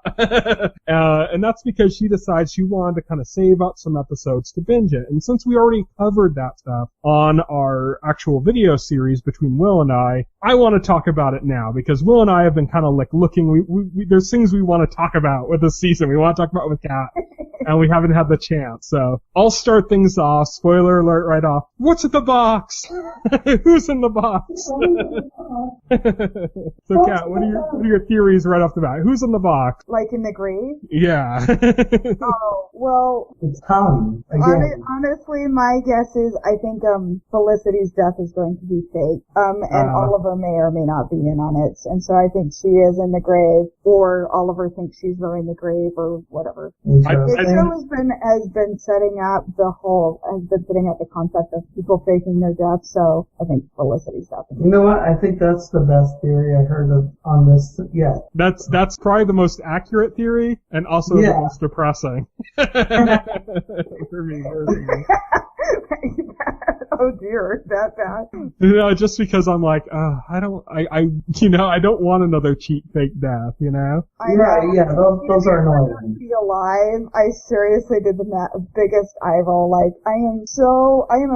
And that's because she decides she wanted to kind of save up some episodes to binge it. And since we already covered that stuff on our actual video series between Will and I want to talk about it now because Will and I have been kind of like looking, there's things we want to talk about with this season. We want to talk about with Kat. And we haven't had the chance, so I'll start things off. Spoiler alert right off. What's in the box? Who's in the box? So, Kat, what are your theories right off the bat? Who's in the box? Like in the grave? Yeah. Oh, well... It's Tommy. Honestly, my guess is I think Felicity's death is going to be fake. And Oliver may or may not be in on it. And so I think she is in the grave, or Oliver thinks she's really in the grave, or whatever. The show has been setting up the concept of people faking their death, so I think Felicity's death. You know what? I think that's the best theory I heard of on this yet. That's probably the most accurate theory, and also the most depressing. For me, personally. Oh dear, that bad. No, just because I'm like, I don't want another cheap fake death, Right, yeah, those are annoying. Be alive. I seriously did the biggest eye roll. Like, I am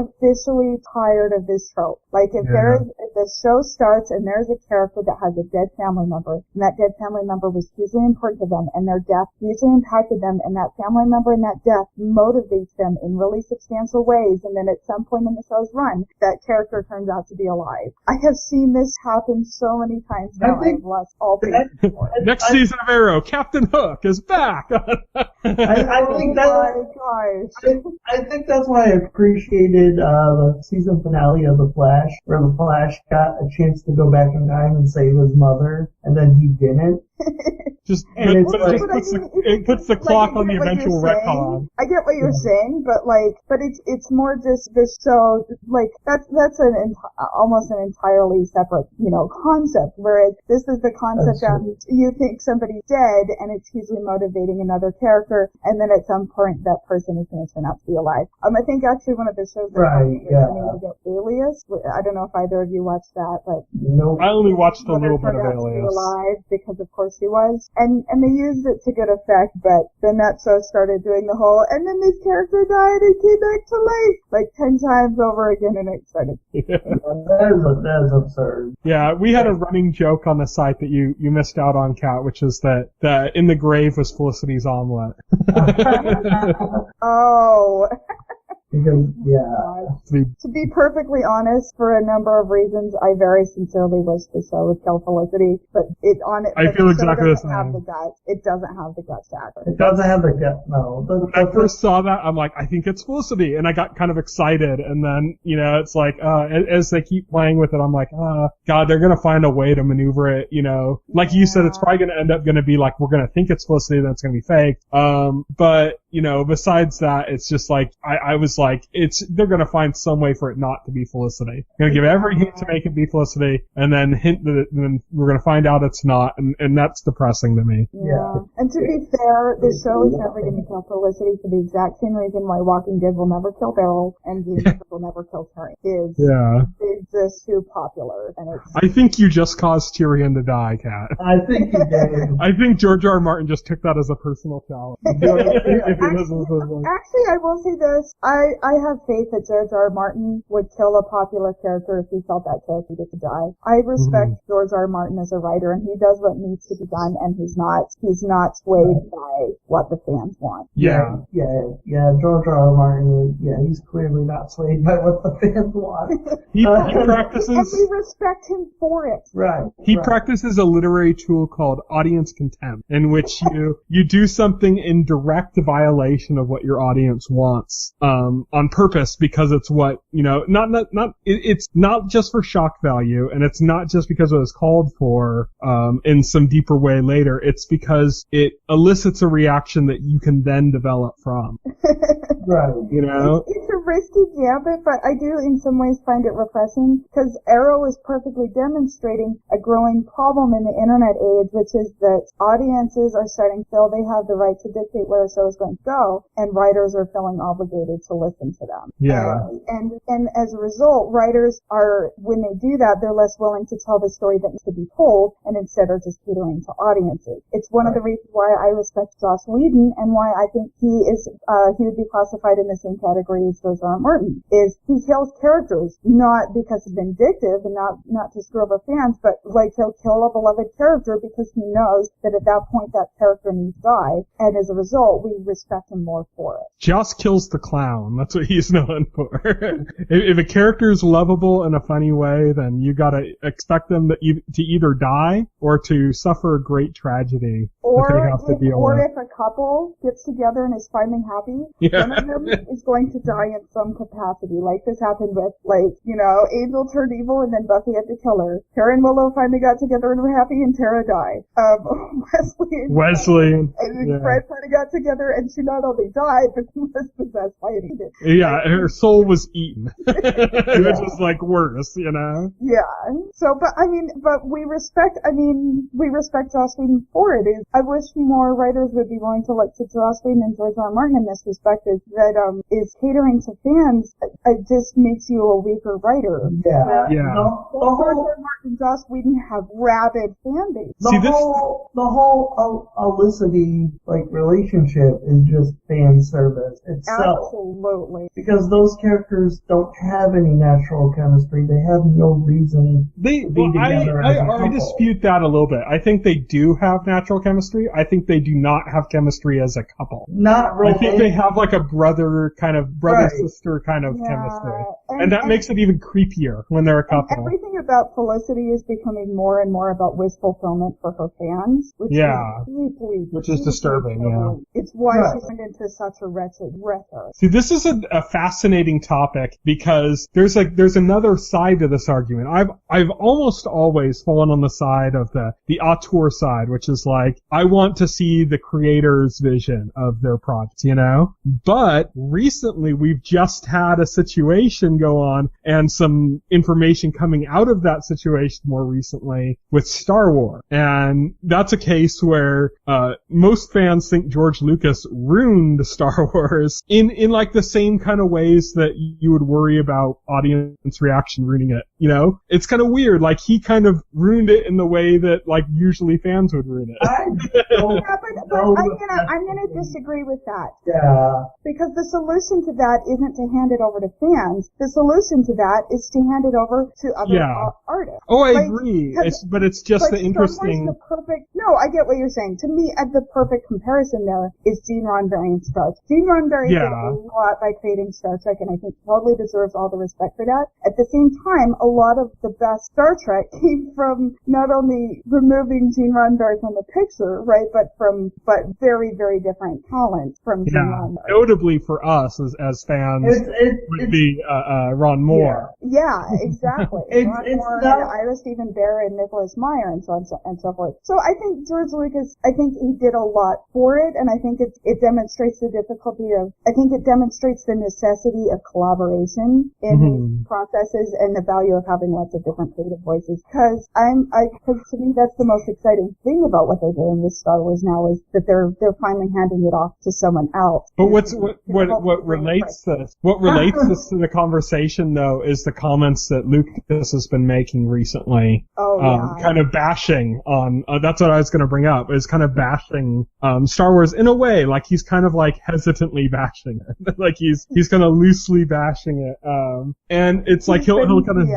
officially tired of this trope. Like, if the show starts and there's a character that has a dead family member, and that dead family member was hugely important to them, and their death hugely impacted them, and that family member and that death motivates them in really substantial ways, and then at some point in the show's run, that character turns out to be alive. I have seen this happen so many times now. I've lost all patience for it. Next season of Arrow, Captain Hook is back. I think that's why I appreciated the season finale of The Flash, where The Flash got a chance to go back in time and save his mother, and then he didn't. It puts the clock on the eventual retcon. I get what you're saying, but it's more just the show, that's almost an entirely separate, concept, whereas this is the concept that you think somebody's dead and it's hugely motivating another character, and then at some point that person is going to turn out to be alive. I think actually one of the shows that Alias. I don't know if either of you watched that, but nope. I only watched a little bit of Alias. Alive because of course she was, and they used it to good effect, but then that show started doing the whole, and then this character died and came back to life, like 10 times over again, and it started. That is absurd. Yeah, we had a running joke on the site that you missed out on, Kat, which is that in the grave was Felicity's omelet. Oh. Because, to be perfectly honest, for a number of reasons, I very sincerely wish the show would kill Felicity, but I feel exactly the same. It doesn't have the guts to act. It doesn't have the guts, no. When I first saw that, I'm like, I think it's Felicity, and I got kind of excited, and then, it's like, as they keep playing with it, I'm like, God, they're gonna find a way to maneuver it, Like you said, it's probably gonna end up gonna be like, we're gonna think it's Felicity, then it's gonna be fake. But, besides that, it's just like, I was like, they're gonna find some way for it not to be Felicity. Gonna give every hint to make it be Felicity, and then hint that then we're gonna find out it's not, and that's depressing to me. Yeah. And to be fair, the show is never gonna kill Felicity for the exact same reason why Walking Dead will never kill Daryl, and The will never kill Terry. They this too popular. And I think you just caused Tyrion to die, Kat. I think you did. I think George R. R. Martin just took that as a personal challenge. Actually, I will say this. I have faith that George R. R. Martin would kill a popular character if he felt that character needed to die. I respect George R. R. Martin as a writer, and he does what needs to be done, and he's not swayed by what the fans want. Yeah, George R. R. Martin, he's clearly not swayed by what the fans want. He practices... And we respect him for it. Right. He practices a literary tool called audience contempt, in which you do something in direct violation of what your audience wants, on purpose, because it's what, it's not just for shock value, and it's not just because it was called for, in some deeper way later. It's because it elicits a reaction that you can then develop from. Right. It's a risky gambit, but I do in some ways find it refreshing, because Arrow is perfectly demonstrating a growing problem in the internet age, which is that audiences are starting to feel they have the right to dictate where a show is going to go, and writers are feeling obligated to listen to them. Yeah. And as a result, writers are, when they do that, they're less willing to tell the story that needs to be told, and instead are just catering to audiences. It's one of the reasons why I respect Joss Whedon, and why I think he would be classified in the same category as George R. R. Martin, is he kills characters, not because he's vindictive and not to screw over fans, but like he'll kill a beloved character because he knows that at that point that character needs to die, and as a result, we respect him more for it. Joss kills the clown. That's what he's known for. If a character is lovable in a funny way, then you gotta expect them to either die or to suffer a great tragedy that they have to deal with. Or if a couple gets together and is finally happy, one of them is going to die in some capacity. Like this happened with, Angel turned evil and then Buffy had to kill her. Tara and Willow finally got together and were happy, and Tara died. Wesley and Fred finally got together, and she not only died, but she was possessed by an demon. Yeah, her soul was eaten. Which is like worse, Yeah. So, but we respect Joss Whedon for it. I wish more writers would be willing to look to Joss Whedon and George R. R. Martin in this respect, is catering to fans. It just makes you a weaker writer. Yeah. George R. R. Martin and Joss Whedon have rabid fan base. The whole Olicity relationship is just fan service itself. Absolutely. Because those characters don't have any natural chemistry. They have no reason to be together as a couple. I dispute that a little bit. I think they do have natural chemistry. I think they do not have chemistry as a couple. Not really. I think they have like a brother-sister kind of chemistry. And that makes it even creepier when they're a couple. Everything about Felicity is becoming more and more about wish fulfillment for her fans. Which is disturbing, yeah. It's why she turned into such a wretched wrecker. See, this is a fascinating topic, because there's another side to this argument. I've almost always fallen on the side of the auteur side, which is like, I want to see the creator's vision of their project, But recently we've just had a situation go on, and some information coming out of that situation more recently with Star Wars. And that's a case where most fans think George Lucas ruined Star Wars in like the same kind of ways that you would worry about audience reaction ruining it. It's kind of weird. Like, he kind of ruined it in the way that usually fans would ruin it. I'm gonna disagree with that. Yeah. Because the solution to that isn't to hand it over to fans. The solution to that is to hand it over to other artists. Oh, I agree. But it's just the interesting. No, I get what you're saying. To me, the perfect comparison there is Gene Roddenberry and Star Trek. Gene Roddenberry did a lot by creating Star Trek, and I think totally deserves all the respect for that. At the same time, a lot of the best Star Trek came from not only removing Gene Roddenberry from the picture, right, but very, very different talent from Gene Roddenberry. Notably for us as fans, would be Ron Moore. Yeah, exactly. It's Ira Stephen Bear and Nicholas Meyer and so on and so forth. So I think George Lucas, I think he did a lot for it, and I think it demonstrates the difficulty of, I think it demonstrates the necessity of collaboration in these processes and the value of having lots of different creative voices. Because to me that's the most exciting thing about what they're doing with Star Wars now is that they're finally handing it off to someone else. But what relates this to the conversation though is the comments that Lucas has been making recently. Kind of bashing on that's what I was going to bring up, is kind of bashing Star Wars in a way, like he's kind of like hesitantly bashing it. Like he's kind of loosely bashing it. And it's like he'll kind of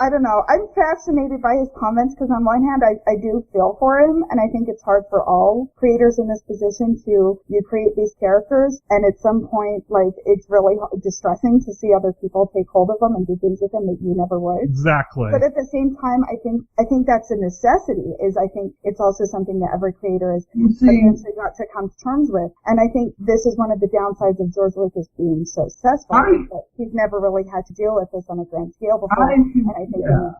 I don't know. I'm fascinated by his comments because on one hand I do feel for him, and I think it's hard for all creators in this position to create these characters, and at some point like it's really distressing to see other people take hold of them and do things with them that you never would. Exactly. But at the same time, I think that's a necessity. I think it's also something that every creator has eventually got to come to terms with. And I think this is one of the downsides of George Lucas being so successful. He's never really had to deal with this on a grand scale before.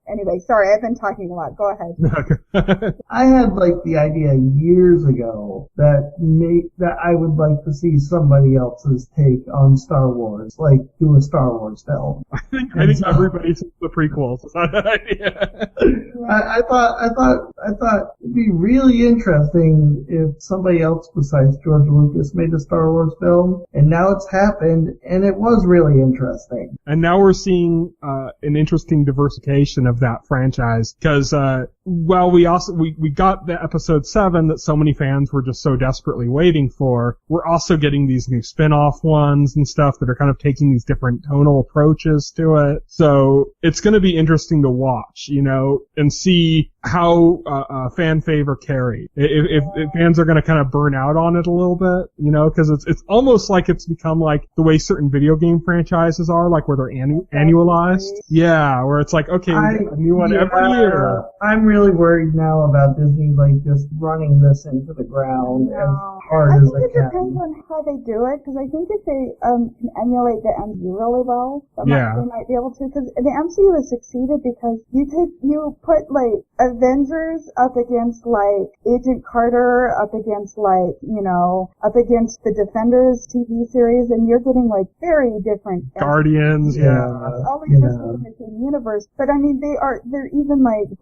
Anyway, sorry, I've been talking a lot. Go ahead. I had like the idea years ago that I would like to see somebody else's take on Star Wars, like do a Star Wars film. I think everybody sees the prequels. I thought it'd be really interesting if somebody else besides George Lucas made a Star Wars film, and now it's happened, and it was really interesting. And now we're seeing an interesting diversification of that franchise, because we got the episode 7 that so many fans were just so desperately waiting for. We're also getting these new spin-off ones and stuff that are kind of taking these different tonal approaches to it. So it's going to be interesting to watch, and see how fan favor carry. If fans are going to kind of burn out on it a little bit, because it's almost like it's become like the way certain video game franchises are, like where they're annualized. Yeah, where it's like, okay, we get a new one every year. I'm really worried now about Disney like just running this into the ground as hard as they can. I think it depends on how they do it, because I think if they can emulate the MCU really well, they might be able to. Because the MCU has succeeded because you put like Avengers up against like Agent Carter, up against like up against the Defenders TV series, and you're getting like very different Guardians, all these in the same universe. But I mean, they're even like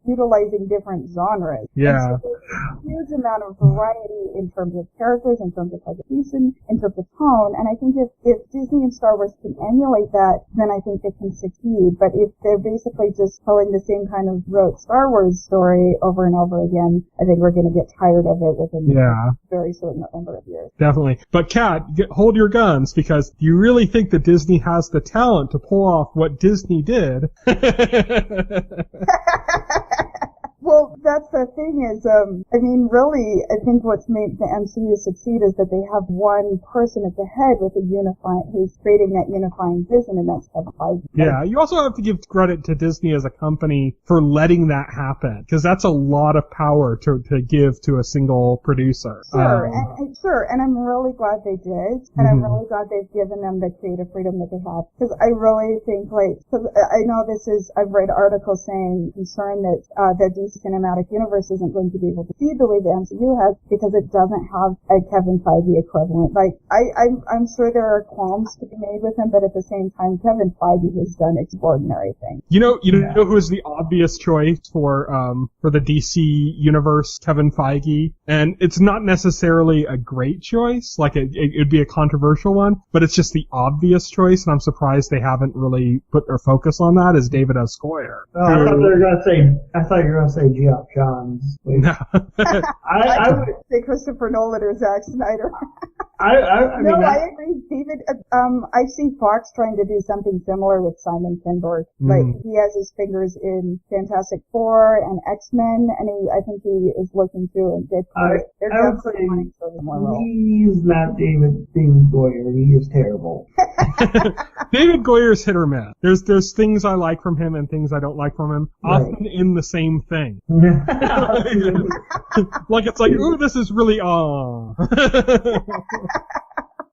utilizing different genres. Yeah. And so there's a huge amount of variety in terms of characters, in terms of presentation, in terms of tone. And I think if Disney and Star Wars can emulate that, then I think they can succeed. But if they're basically just telling the same kind of rote Star Wars story over and over again, I think we're going to get tired of it within a very short number of years. Definitely. But Kat, hold your guns, because do you really think that Disney has the talent to pull off what Disney did? Well, that's the thing is, I mean, really, I think what's made the MCU succeed is that they have one person at the head with who's creating that unifying vision, and that's Kevin Feige. Yeah, you also have to give credit to Disney as a company for letting that happen, because that's a lot of power to give to a single producer. Sure, and I'm really glad they did, and I'm really glad they've given them the creative freedom that they have, because I really think, because I know I've read articles saying concern that the DC Cinematic Universe isn't going to be able to feed the way the MCU has because it doesn't have a Kevin Feige equivalent. Like, I'm sure there are qualms to be made with him, but at the same time, Kevin Feige has done extraordinary things. You know who is the obvious choice for the DC Universe? Kevin Feige. And it's not necessarily a great choice, like it'd be a controversial one, but it's just the obvious choice, and I'm surprised they haven't really put their focus on that, is David S. Goyer. Oh, I thought you were going to say Geoff Johns. No. I would say Christopher Nolan or Zack Snyder. I agree, David. I see Fox trying to do something similar with Simon Kinberg. Like, he has his fingers in Fantastic Four and X-Men, and I think he is looking to and they're definitely wanting to serve more role. He's not David Goyer. He is terrible. David Goyer's hit or miss. There's things I like from him and things I don't like from him, often in the same thing. Like, it's like, ooh, this is really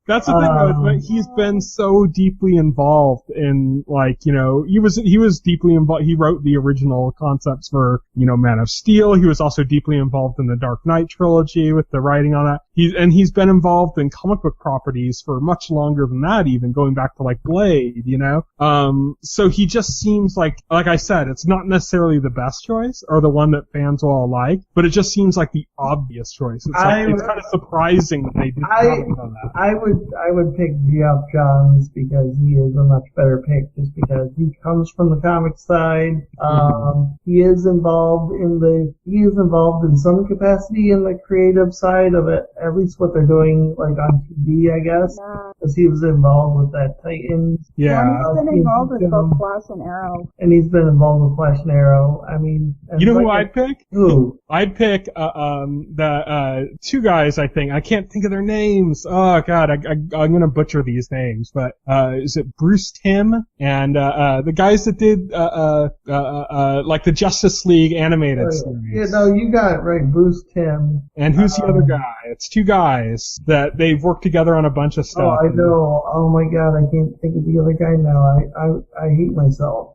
That's the thing, but he's been so deeply involved in, like, you know, he was deeply involved. He wrote the original concepts for, you know, Man of Steel. He was also deeply involved in the Dark Knight trilogy with the writing on that. He's been involved in comic book properties for much longer than that, even going back to like Blade, you know. So he just seems like I said, it's not necessarily the best choice or the one that fans will all like, but it just seems like the obvious choice. It's kind of surprising that they didn't comment on that. I would pick Geoff Johns because he is a much better pick, just because he comes from the comic side. He is involved in some capacity in the creative side of it, at least what they're doing like on TV, I guess, because he was involved with that Titans. Yeah, he's been involved with both Flash and Arrow. And he's been involved with Flash and Arrow. I mean, you know who I'd pick? Who? I'd pick the two guys. I think I can't think of their names. Oh God, I'm gonna butcher these names, but is it Bruce Timm and the guys that did like the Justice League animated series? Yeah, no, you got it right, Bruce Timm. And who's the other guy? It's two guys that they've worked together on a bunch of stuff. Oh, I know. Oh my God, I can't think of the other guy now. I hate myself.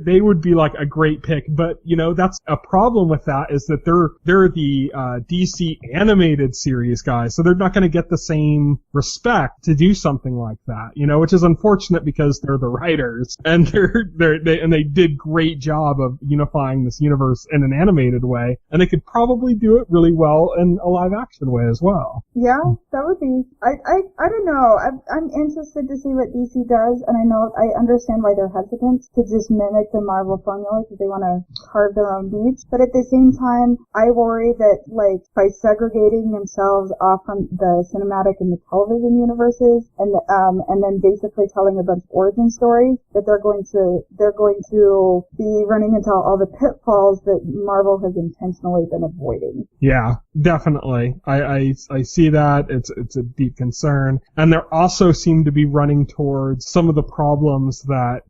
They would be like a great pick, but you know that's a problem with that is that they're the DC animated series guys, so they're not going to get the same respect to do something like that, you know, which is unfortunate because they're the writers and they did great job of unifying this universe in an animated way, and they could probably do it really well in a live action way as well. Yeah, that would be. I don't know. I'm interested to see what DC does, and I understand why they're hesitant to just mimic the Marvel formula because they want to carve their own niche. But at the same time, I worry that like by segregating themselves off from the cinematic and the television universes, and then basically telling a bunch of origin stories, that they're going to be running into all the pitfalls that Marvel has intentionally been avoiding. Yeah, definitely. I see that. It's a deep concern. And there also seem to be running towards some of the problems that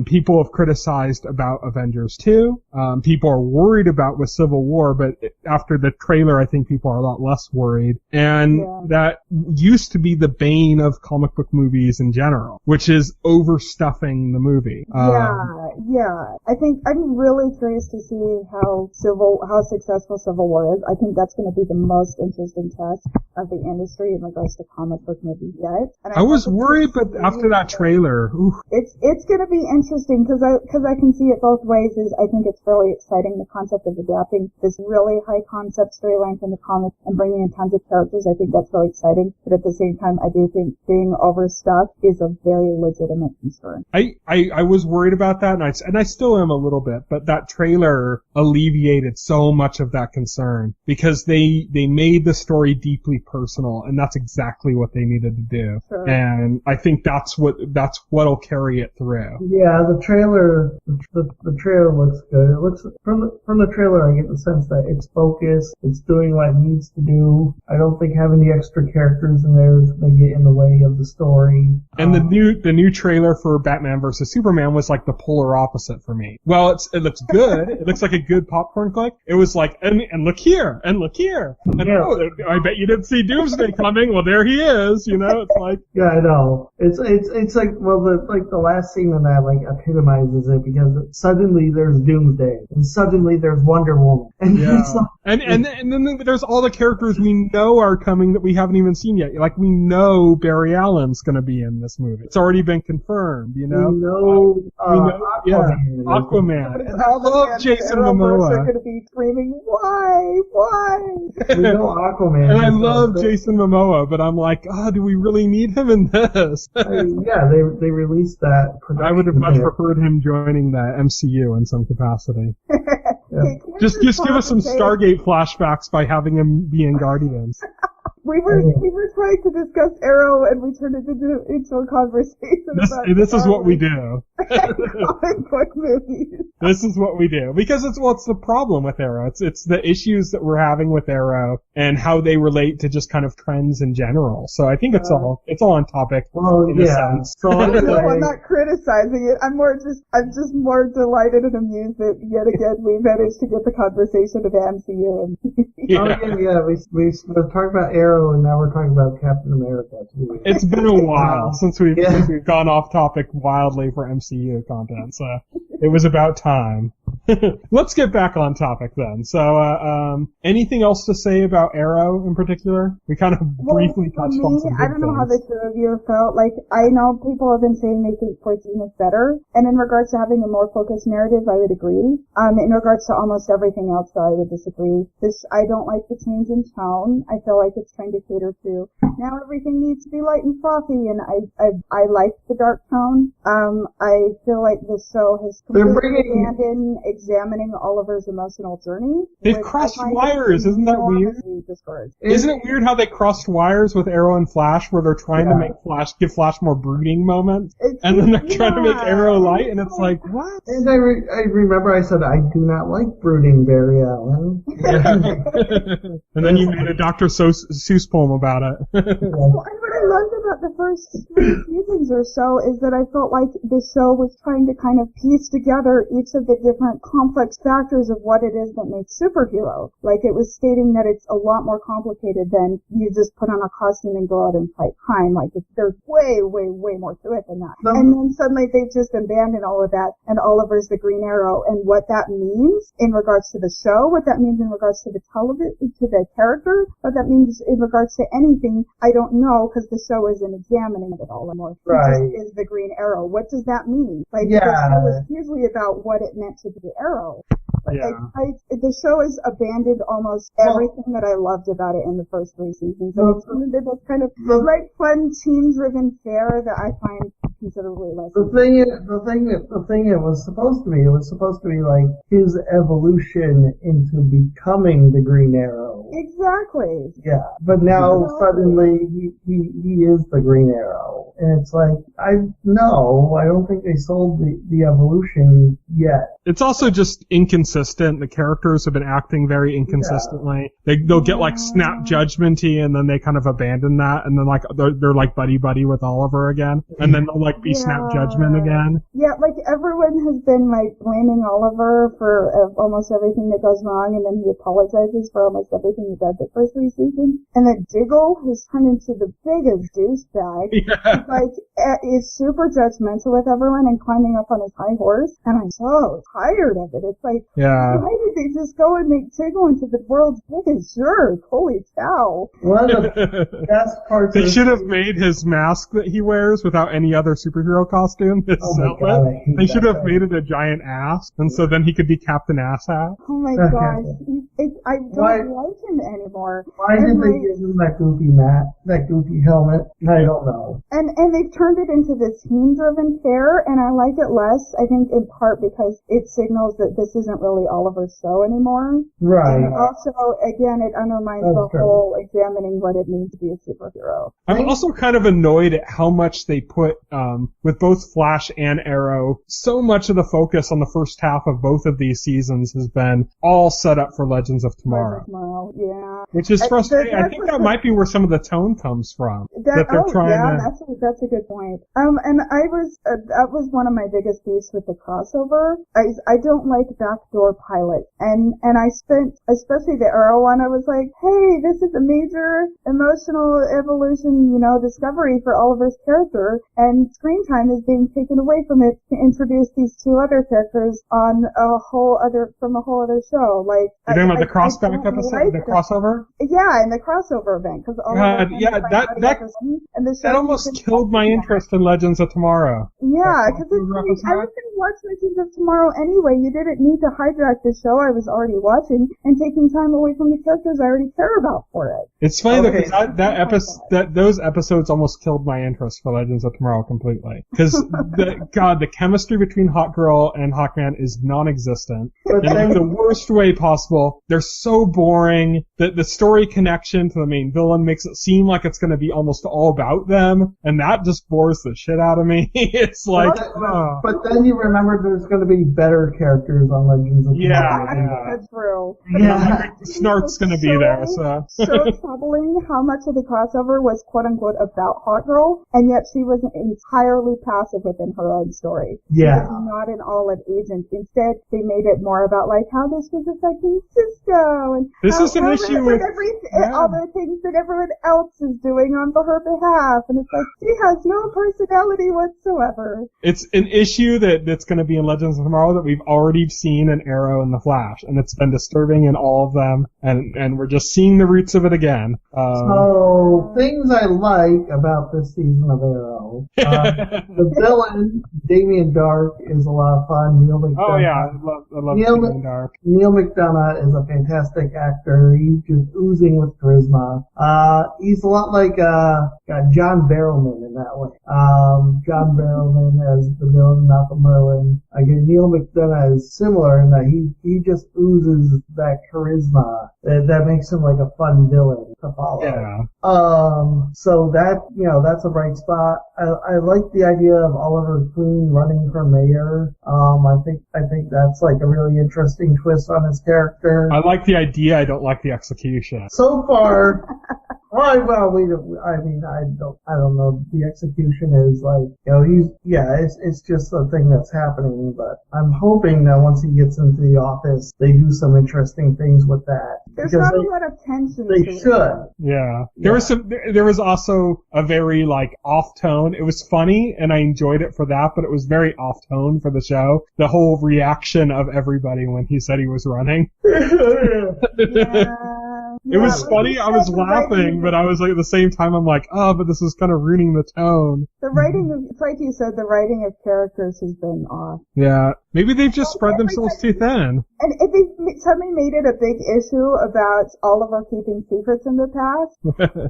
people have criticized about Avengers 2. People are worried about with Civil War, but after the trailer, I think people are a lot less worried. And that used to be the bane of comic book movies in general, which is overstuffing the movie. Yeah. I think I'm really curious to see how successful Civil War is. I think that's going to be the most interesting test of the industry in regards to comic book movies yet. And I was worried, but after that trailer, it's going to be interesting because I can see it both ways. I think it's really exciting, the concept of adapting this really high concept storyline from the comics and bringing in tons of characters. I think that's really exciting, but at the same time, I do think being overstuffed is a very legitimate concern. I was worried about that, and I still am a little bit, but that trailer alleviated so much of that concern because they made the story deeply personal, and that's exactly what they needed to do. Sure. And I think that's what'll carry it through. Yeah, the trailer looks good. It looks from the trailer, I get the sense that it's focused, it's doing what it needs to do. I don't think having the extra characters in there is going to get in the way of the story. And the new trailer for Batman vs Superman was like the polar opposite for me. Well, it looks good. It looks like a good popcorn click. It was like, and look here, and look here. And I bet you didn't see Doomsday coming. Well, there he is. You know, it's like. Yeah, I know. It's like, well, the last scene in that like epitomizes it because suddenly there's Doomsday and suddenly there's Wonder Woman. And it's like, and then there's all the characters we know are coming that we haven't even seen yet. Like we know Barry Allen's going to be in this movie. It's already been confirmed. You know. We know Aquaman. And I love Jason Momoa. They're going to be screaming, why? We know Aquaman. And I love Jason Momoa, but I'm like, do we really need him in this? They released that. I would have much preferred him joining the MCU in some capacity. Yeah. Just give us some Stargate flashbacks by having him be in Guardians. We were trying to discuss Arrow, and we turned it into a conversation about. This is what we do. Comic book movies. This is what we do. Because it's the problem with Arrow. It's the issues that we're having with Arrow and how they relate to just kind of trends in general. So I think it's all on topic in a sense. So I'm not criticizing it. I'm just more delighted and amused that yet again we managed to get the conversation to the MCU. And we were talking about Arrow and now we're talking about Captain America. It's been a while since we've gone off topic wildly for MCU content, so it was about time. Let's get back on topic then. So, anything else to say about Arrow in particular? We kind of briefly touched on some I don't know how the two of you felt. Like, I know people have been saying they think 14 is better, and in regards to having a more focused narrative, I would agree. In regards to almost everything else, though, I would disagree. I don't like the change in tone. I feel like it's trying to cater to now everything needs to be light and frothy, and I like the dark tone. I feel like the show has completely abandoned examining Oliver's emotional journey. They've crossed wires, isn't that weird? Isn't it weird how they crossed wires with Arrow and Flash, where they're trying to make give Flash more brooding moments, and then they're trying to make Arrow light, and it's like, what? And I remember I said, I do not like brooding, Barry Allen. And then you made a Dr. Seuss poem about it. Well, what I loved about the first 3 seasons or so is that I felt like the show was trying to kind of piece together each of the different complex factors of what it is that makes superhero. Like, it was stating that it's a lot more complicated than you just put on a costume and go out and fight crime. Like, there's way, way, way more to it than that. And then suddenly they've just abandoned all of that, and Oliver's the Green Arrow, and what that means in regards to the show, what that means in regards to the television, to the character, what that means in regards to anything, I don't know, because the show isn't examining it all anymore. Right. It just is the Green Arrow. What does that mean? Like, the show was hugely about what it meant to be the Arrow. The show has abandoned almost everything that I loved about it in the first 3 seasons. And it's turned into this kind of like fun team-driven fare that I find considerably less. The thing it was supposed to be like his evolution into becoming the Green Arrow. Exactly. Yeah, but now suddenly he is the Green Arrow, and it's like I don't think they sold the evolution yet. It's also just inconsistent. The characters have been acting very inconsistently. Yeah. They'll get like snap judgmenty, and then they kind of abandon that, and then like they're like buddy with Oliver again, and then they'll like be snap judgment again. Yeah, like everyone has been like blaming Oliver for almost everything that goes wrong, and then he apologizes for almost everything he does the first 3 seasons. And then Diggle has turned into the biggest douchebag. Yeah. Like is super judgmental with everyone and climbing up on his high horse, and I'm so tired of it. It's like, why did they just go and make Diggle into the world's biggest jerk? Holy cow. One of the best parts They should have made his mask that he wears without any other superhero costume. They should have made it a giant ass, and so then he could be Captain Asshat. Oh my gosh. I don't like him anymore. Why did they give him that goofy helmet? I don't know. And they've turned it into this team-driven fare, and I like it less, I think in part because it signals that this isn't really Oliver's show anymore. Right. And also, again, it undermines the whole examining what it means to be a superhero. I'm also kind of annoyed at how much they put, with both Flash and Arrow, so much of the focus on the first half of both of these seasons has been all set up for Legends of Tomorrow. Yeah. Which is frustrating. I think that might be where some of the tone comes from. That's a good point. And that was one of my biggest beefs with the crossover. I don't like backdoor pilots. And I spent, especially the Arrow one, I was like, hey, this is a major emotional evolution, discovery for Oliver's character, and screen time is being taken away from it to introduce these 2 other characters on a whole other show. Like, you're talking about the crossback episode, the crossover? Yeah, in the crossover event, because that almost killed my interest in Legends of Tomorrow. Yeah, because I was going to watch Legends of Tomorrow anyway. You didn't need to hijack the show I was already watching and taking time away from the characters I already care about for it. It's funny though, because those episodes almost killed my interest for Legends of Tomorrow completely. Because the chemistry between Hawkgirl and Hawkman is non-existent. And in the worst way possible, they're so boring. The story connection to the main villain makes it seem like it's going to be almost all about them, and that just bores the shit out of me. It's like, but then you remember there's going to be better characters on Legends of Tomorrow. That's true. Yeah. Snark's going to be there, so. So troubling how much of the crossover was quote unquote about Hot Girl, and yet she was entirely passive within her own story. Yeah. She was not an all-in agent. Instead, they made it more about like how this was affecting Cisco and this is an issue with all the things that everyone else is doing on her behalf, and it's like she has no personality whatsoever. It's an issue that's going to be in Legends of Tomorrow that we've already seen in Arrow and The Flash, and it's been disturbing in all of them, and we're just seeing the roots of it again. So, things I like about this season of Arrow. The villain, Damien Dark, is a lot of fun. Neil McDonough. Oh yeah, I love Damien Dark. Neil McDonough is a fantastic actor. He's just oozing with charisma. He's a lot like John Barrowman in that way. John Barrowman as the villain, Malcolm Merlin. Again, Neil McDonough is similar in that he just oozes that charisma that makes him like a fun villain to follow. Yeah. So that's a bright spot. I like the idea of Oliver Queen running for mayor. I think that's like a really interesting twist on his character. I like the idea. I don't like the execution. So far, I don't know. The execution is like, it's just a thing that's happening, but I'm hoping that once he gets into the office, they do some interesting things with that. There's not a lot of tension. They should. Yeah. There was also a very, like, off tone. It was funny, and I enjoyed it for that, but it was very off tone for the show. The whole reaction of everybody when he said he was running. It was funny. I was laughing, but I was like, at the same time, I'm like, but this is kind of ruining the tone. The writing, like you said, the writing of characters has been off. Yeah. Maybe they've just spread themselves too thin. And if they suddenly made it a big issue about Oliver keeping secrets in the past,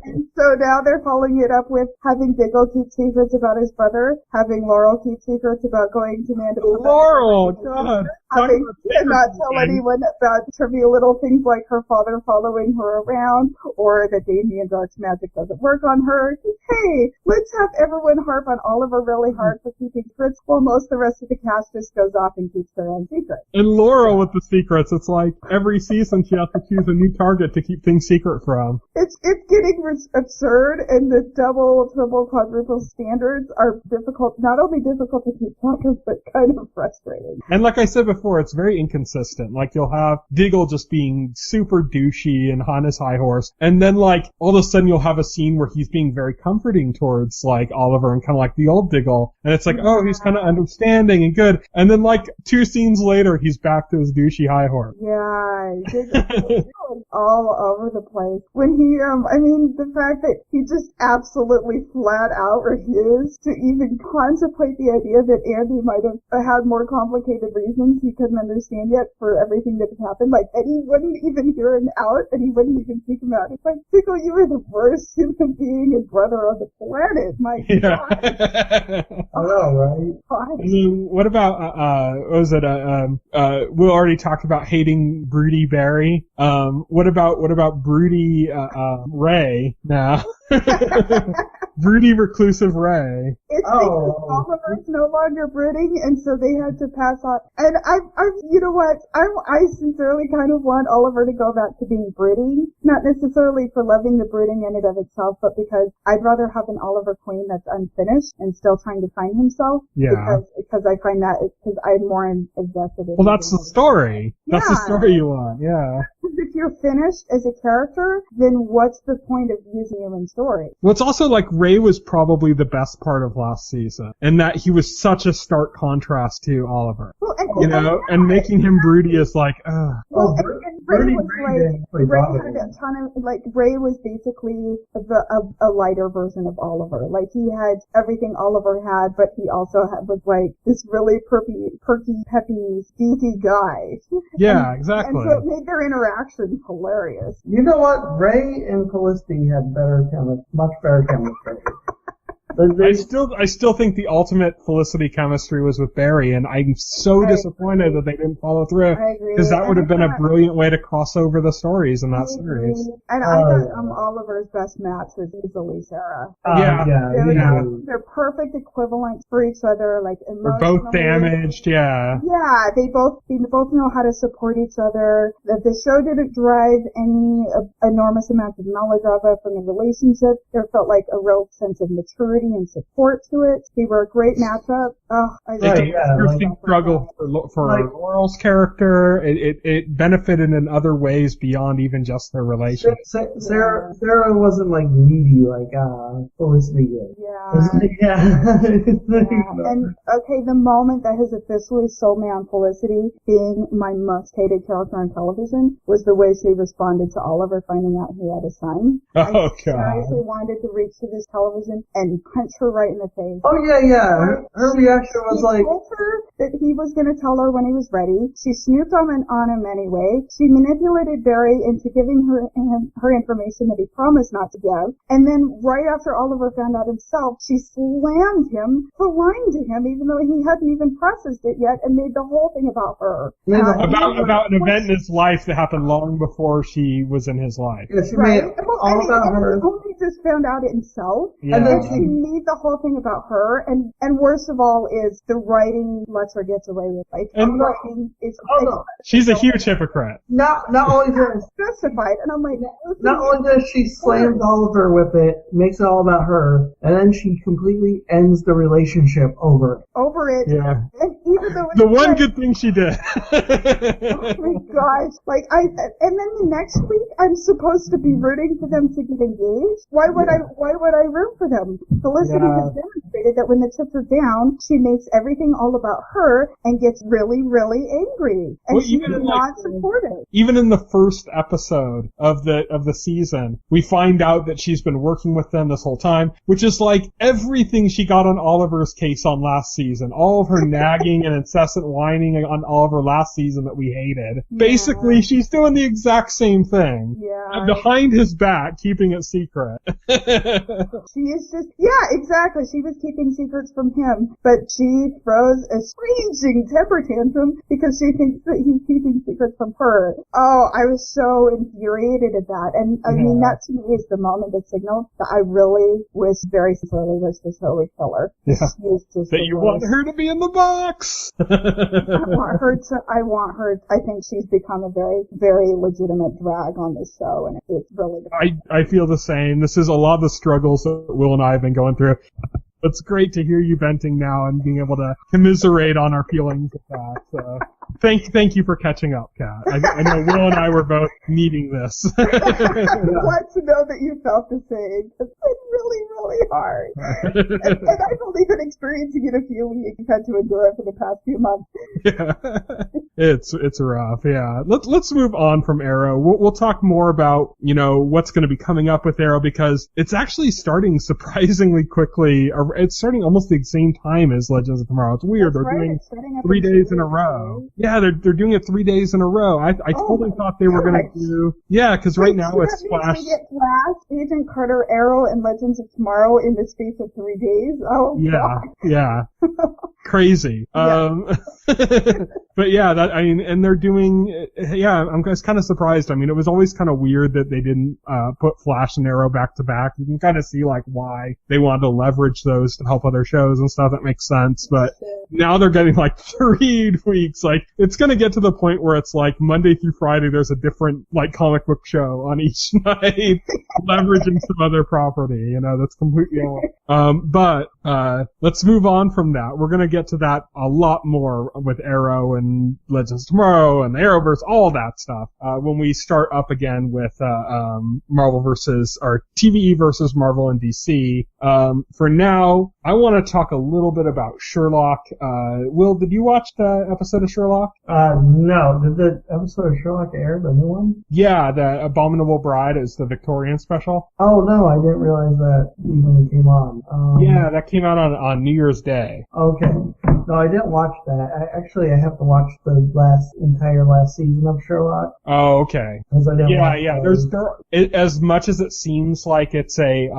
and so now they're following it up with having Diggle keep secrets about his brother, having Laurel keep secrets about going to Mandalore. Laurel, God. Having to not tell anyone about trivial little things like her father following her around, or that Damien Dark's magic doesn't work on her. Hey, let's have everyone harp on Oliver really hard for keeping secrets, while most of the rest of the cast just goes off and keeps their own secrets. And Laurel with the secrets, it's like every season she has to choose a new target to keep things secret from. It's getting absurd, and the double, triple, quadruple standards are difficult, not only difficult to keep track of, but kind of frustrating. And like I said before, it's very inconsistent. Like, you'll have Diggle just being super douchey and on his high horse, and then, like, all of a sudden you'll have a scene where he's being very comforting towards, like, Oliver and kind of like the old Diggle, and it's like, oh, he's kind of understanding and good, and then, like, 2 scenes later, he's back to his douchey high horse. Yeah, Diggle all over the place. When he, the fact that he just absolutely flat out refused to even contemplate the idea that Andy might have had more complicated reasons he couldn't understand yet for everything that had happened. Like, and he wouldn't even hear him out, and he wouldn't even seek him out. It's like, Diggle, you were the worst human being and brother on the planet. My God. I know, right? What about, we already talked about hating Broody Barry. What about Broody, Ray now? Broody reclusive Ray. It's because Oliver's no longer brooding, and so they had to pass on. And you know what? I sincerely kind of want Oliver to go back to being brooding, not necessarily for loving the brooding in and of itself, but because I'd rather have an Oliver Queen that's unfinished and still trying to find himself. Yeah. Because I find that because I'm more invested in. Well, that's the story. Yeah. That's the story you want. Yeah. If you're finished as a character, then what's the point of using him in story? Well, it's also like Ray was probably the best part of last season, and that he was such a stark contrast to Oliver. Well, and making him broody is like, ugh. Well, and Ray was Ray had a ton of, like, Ray was basically a lighter version of Oliver. Like, he had everything Oliver had, but he also was like this really perky, peppy, beefy guy. Yeah, exactly. And so it made their interactions hilarious. You know what? Ray and Felicity had much better chemistry. I still think the ultimate Felicity chemistry was with Barry, and I'm so disappointed that they didn't follow through. I agree. Because that would have been a brilliant way to cross over the stories in that series. And I thought Oliver's best match was easily Sarah. They're perfect equivalents for each other, like emotionally. They're both damaged, Yeah, they both know how to support each other. The show didn't drive any enormous amount of melodrama from the relationship. There felt like a real sense of maturity and support to it. They were a great matchup. Interesting struggle for Laurel's character. It benefited in other ways beyond even just their relationship. Sarah wasn't like needy like Felicity is. And the moment that has officially sold me on Felicity being my most hated character on television was the way she responded to Oliver finding out he had a son. Oh, I seriously wanted to reach to this television and punch her right in the face. Oh, yeah. Her reaction was like... He told her that he was going to tell her when he was ready. She snooped on him anyway. She manipulated Barry into giving her information that he promised not to give. And then right after Oliver found out himself, she slammed him for lying to him, even though he hadn't even processed it yet, and made the whole thing about her. About an event in his life that happened long before she was in his life. Yeah, she made it all about her. He only just found out it himself. Yeah. And then she made the whole thing about her. And worst of all is the writing lets her get away with it. She's a huge hypocrite. Not only does justified, and I'm like, not only does she slams Oliver with it, makes it all about her, and then she completely ends the relationship over it. Yeah. And even though the one good thing she did. Oh my gosh! And then the next week I'm supposed to be rooting for them to get engaged. Why would I root for them? Felicity has demonstrated that when the chips are down, she makes everything all about her and gets really, really angry, and she's not supportive. Even in the first episode of the season, we find out that she's been working with them this whole time, which is like everything she got on Oliver's case on last season. All of her nagging and incessant whining on Oliver last season that we hated. Yeah. Basically, she's doing the exact same thing. Yeah. Behind his back, keeping it secret. She is just, exactly. She was keeping secrets from him, but she throws a screeching temper tantrum because she thinks that he's keeping secrets from her. Oh, I was so infuriated at that. And I mean, that to me is the moment that signaled that I really very sincerely wish this show would kill her. Yeah. She is just that you want her to be in the box. I want her. I think she's become a very, very legitimate drag on this show, and it's really. I feel the same. This is a lot of the struggles that Will and I have been going through. It's great to hear you venting now and being able to commiserate on our feelings of that. So, thank you for catching up, Kat. I know Will and I were both needing this. I'm glad to know that you felt the same. It's been really, really hard. and I've only been experiencing it a few weeks. I've had to endure it for the past few months. Yeah, it's rough. Yeah, let's move on from Arrow. We'll talk more about what's going to be coming up with Arrow, because it's actually starting surprisingly quickly. It's starting almost the same time as Legends of Tomorrow. It's weird. They're doing 3 days in a row. Yeah, they're doing it 3 days in a row. I totally thought they were going to do. Yeah, because right now it's Flash. They get Flash, Agent Carter, Arrow, and Legends of Tomorrow in the space of 3 days. Oh, God. Yeah. Crazy. But yeah, and they're doing. Yeah, I'm just kind of surprised. I mean, it was always kind of weird that they didn't put Flash and Arrow back to back. You can kind of see why they wanted to leverage those to help other shows and stuff. That makes sense. But now they're getting 3 weeks. It's gonna get to the point where it's Monday through Friday there's a different comic book show on each night, leveraging some other property. That's completely. But let's move on from that. We're gonna get to that a lot more with Arrow and Legends of Tomorrow and the Arrowverse, all that stuff, when we start up again with Marvel versus, or TVE versus Marvel and DC. For now, I want to talk a little bit about Sherlock. Will, did you watch the episode of Sherlock? No. Did the episode of Sherlock air, the new one? Yeah, the Abominable Bride is the Victorian special. Oh, no, I didn't realize that even came on. Yeah, that came out on New Year's Day. Okay. No, I didn't watch that. I have to watch the entire last season of Sherlock. Oh, okay. As much as it seems like it's a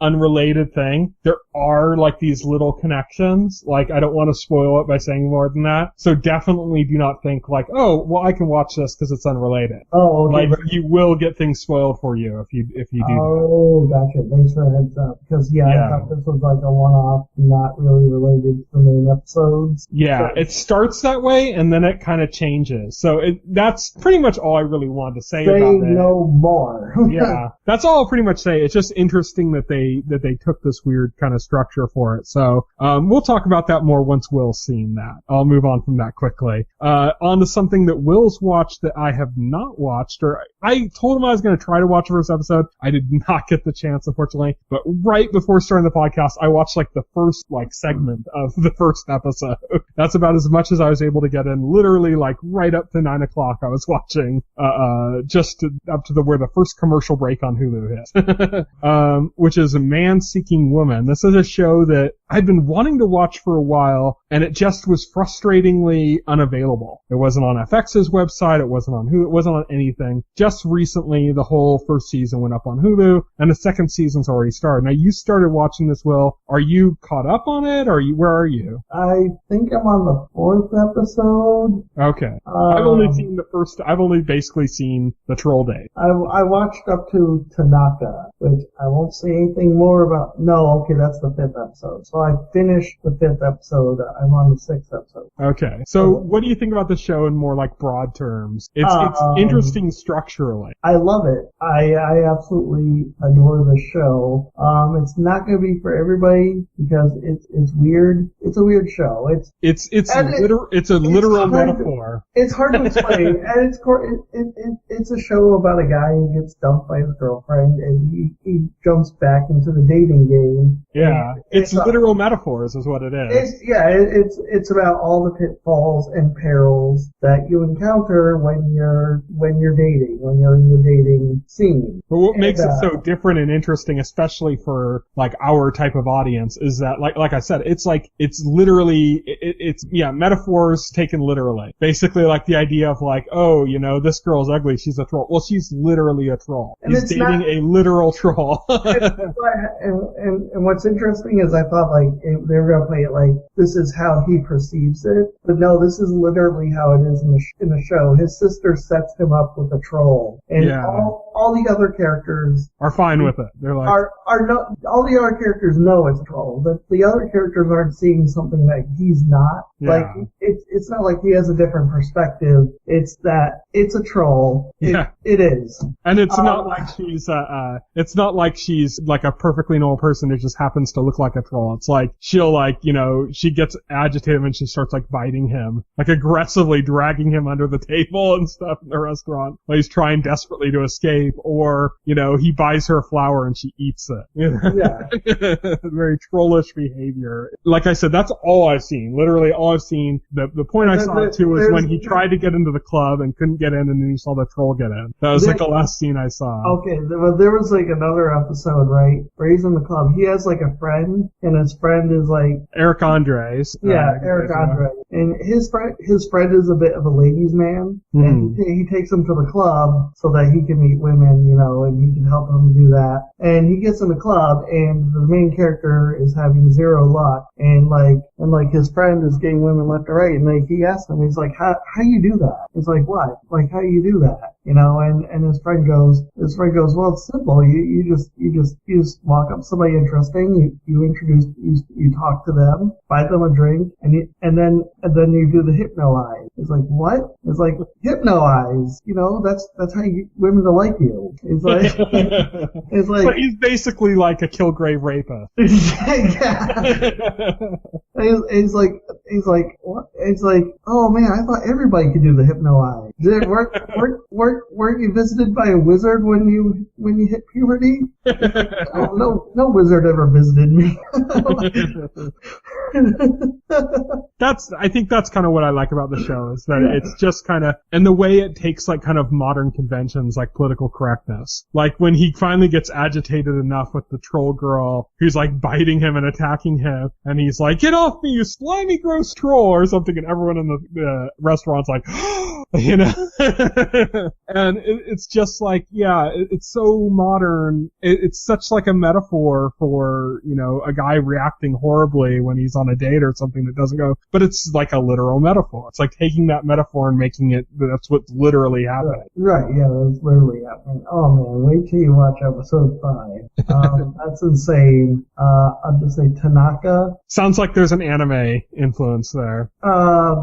unrelated thing, there are like these little connections. Like, I don't want to spoil it by saying more than that. So definitely do not think like, oh, well, I can watch this because it's unrelated. Oh, okay. Like, you will get things spoiled for you if you do. Oh, gotcha. Thanks for the heads up. Because I thought this was like a one-off, not really related to the main episodes. Yeah, so it starts that way and then it kind of changes. So that's pretty much all I really wanted to say about it. Say no more. Yeah, that's all I'll pretty much say. It's just interesting that they took this weird kind of structure for it. So we'll talk about that more once Will's seen that. I'll move on from that quickly. On to something that Will's watched that I have not watched, or I told him I was going to try to watch the first episode. I did not get the chance, unfortunately. But right before starting the podcast, I watched like the first segment of the first episode. That's about as much as I was able to get in. Literally, like right up to 9 o'clock, I was watching up to where the first commercial break on Hulu hit, which is A Man Seeking Woman. This is a show that I'd been wanting to watch for a while, and it just was frustratingly unavailable. It wasn't on FX's website, it wasn't on Hulu, it wasn't on anything. Just recently, the whole first season went up on Hulu, and the second season's already started. Now, you started watching this, Will. Are you caught up on it, or where are you? I think I'm on the 4th episode. Okay. I've only basically seen the Troll Day. I watched up to Tanaka, which I won't say anything more about. No, okay, that's the 5th episode. So I finished the 5th episode. I'm on the 6th episode. Okay. So what do you think about the show in more like broad terms? It's interesting structurally. I love it. I absolutely adore the show. It's not going to be for everybody because it's weird. It's a weird show. It's a literal metaphor. It's hard to explain. And it's a show about a guy who gets dumped by his girlfriend and he jumps back into the dating game. Yeah. It's literal metaphors is what it is. It's about all the pitfalls and perils that you encounter when you're dating, when you're in the dating scene. But what makes it so different and interesting, especially for like our type of audience, is that like I said, it's literally metaphors taken literally. Basically like the idea of like, oh, this girl's ugly, she's a troll. Well, she's literally a troll. He's dating a literal troll. And what's interesting is I thought they were going to play it like this is how he perceives it, but no, this is literally how it is in the show. His sister sets him up with a troll, and all the other characters are fine with it. They're like all the other characters know it's a troll, but the other characters aren't seeing something that he's not. Yeah. Like it's not like he has a different perspective. It's that it's a troll. It is, and it's not like she's like a perfectly normal person who just happens to look like a troll. It's like she'll she gets agitated and she starts like biting him, like aggressively dragging him under the table and stuff in the restaurant while he's trying desperately to escape, or he buys her a flower and she eats it. Yeah. Very trollish behavior. Like I said, that's all I've seen. Literally all I've seen. The point I saw it too was when he tried to get into the club and couldn't get in, and then he saw the troll get in. That was like the last scene I saw. Okay, there was like another episode, right, where he's in the club. He has like a friend, and his friend is like Eric Andres. Eric Andres. And his friend is a bit of a ladies' man, and he takes him to the club so that he can meet women, and he can help him do that. And he gets in the club, and the main character is having zero luck, and his friend is getting women left and right, and he asks him, he's like, how you do that? It's like, what? Like, how you do that? And his friend goes, well, it's simple. You just walk up to somebody interesting, you talk to them, buy them a drink, and then you do the hypno eyes. It's like, what? It's like, hypno eyes. That's how you get women to like you. It's like, but he's basically like a Kilgrave rapist. Yeah. He's like, like, what? It's like, oh man, I thought everybody could do the hypno eye. Did it work? Weren't you visited by a wizard when you hit puberty? Oh, no wizard ever visited me. I think that's kind of what I like about the show, is that it's just kind of, and the way it takes like kind of modern conventions like political correctness. Like when he finally gets agitated enough with the troll girl who's like biting him and attacking him, and he's like, get off me, you slimy gross troll, or something, and everyone in the restaurant's like, you know? And it's just like, it's so modern. It's such like a metaphor for, you know, a guy reacting horribly when he's on a date or something that doesn't go, but it's like a literal metaphor. It's like taking that metaphor and making it, that's what's literally happening. Right, yeah, that's literally happening. Oh man, wait till you watch episode 5. That's insane. I'll just say Tanaka. Sounds like there's an anime influence there.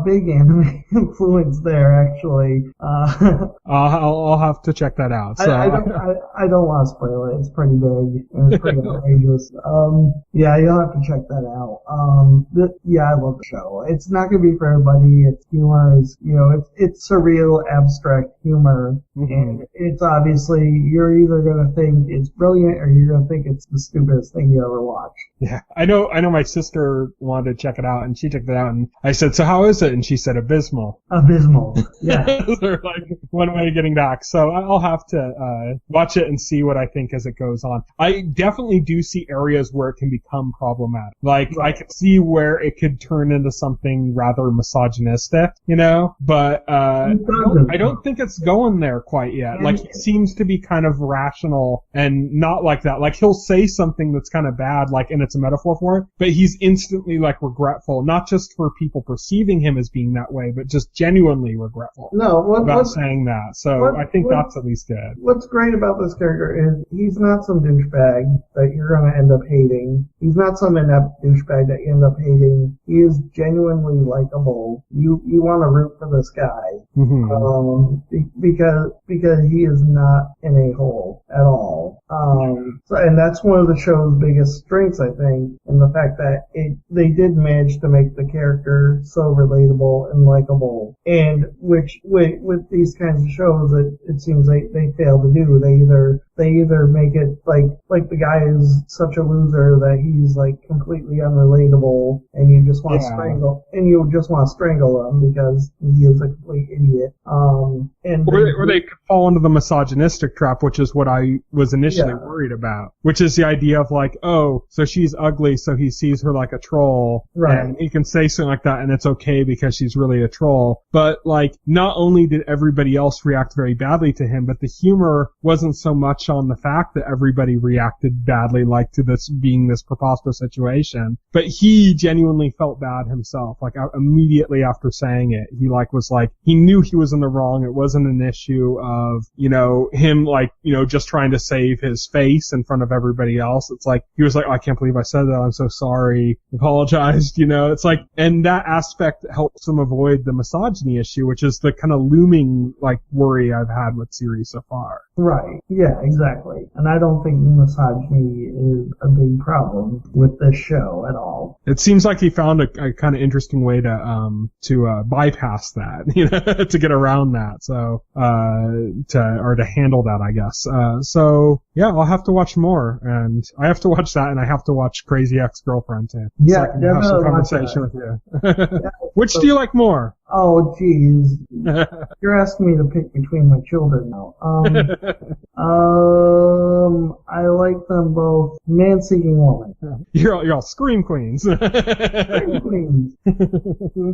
Big anime influence there, actually. I'll have to check that out. So. I don't want to spoil it. It's pretty big. And it's pretty outrageous. Yeah, you'll have to check that out. I love the show. It's not going to be for everybody. Its humor is, you know, it's surreal, abstract humor. Mm-hmm. And it's obviously, you're either going to think it's brilliant or you're going to think it's the stupidest thing you ever watched. Yeah. I know my sister wanted to check it out, and she checked it out, and I said, so how is it? And she said, abysmal. Abysmal. Yeah. They're like one way of getting back. So I'll have to watch it and see what I think as it goes on. I definitely do see areas where it can become problematic. Like, right. I can see where it could turn into something rather misogynistic, you know? But I don't think it's going there quite yet. Like, he seems to be kind of rational and not like that. Like, he'll say something that's kind of bad, like, and it's a metaphor for it, but he's instantly, like, regretful, not just for people perceiving him as being that way, but just genuinely regretful about saying that. So I think that's at least good. What's great about this character is he's not some douchebag that you're going to end up hating. He's not some inept douchebag that you end up hating. He is genuinely likable. You want to root for this guy. Mm-hmm. Because he is not an a-hole at all. And that's one of the show's biggest strengths, I think, in the fact that they did manage to make the character so relatable and likable. And which with these kinds of shows, it seems they fail to do. They either make it like the guy is such a loser that he's like completely unrelatable, and you just want to strangle him because he is a complete idiot. Or they could fall into the misogynistic trap, which is what I was initially worried about, which is the idea of like, oh, so she's ugly, so he sees her like a troll, right? And he can say something like that, and it's okay because she's really a troll. But like, not only did everybody else react very badly to him, but the humor wasn't so much on the fact that everybody reacted badly, like to this being this preposterous situation, but he genuinely felt bad himself. Like immediately after saying it, he he knew he was in the wrong. It wasn't an issue of, you know, him like, you know, just trying to save his face in front of everybody else. It's like, he was like, oh, I can't believe I said that. I'm so sorry. Apologized, you know. It's like, and that aspect helps him avoid the misogyny issue, which is the kind of looming, like, worry I've had with series so far. Right. Yeah, exactly. And I don't think misogyny is a big problem with this show at all. It seems like he found a kind of interesting way to bypass that, you know, to get around that. So, to handle that, I guess. So yeah, I'll have to watch more, and I have to watch that, and I have to watch Crazy Ex-Girlfriend too. Yeah, so I can have some conversation with you. Which do you like more? Oh, geez. You're asking me to pick between my children now. I like them both. Man-seeking woman. You're all scream queens. Scream queens.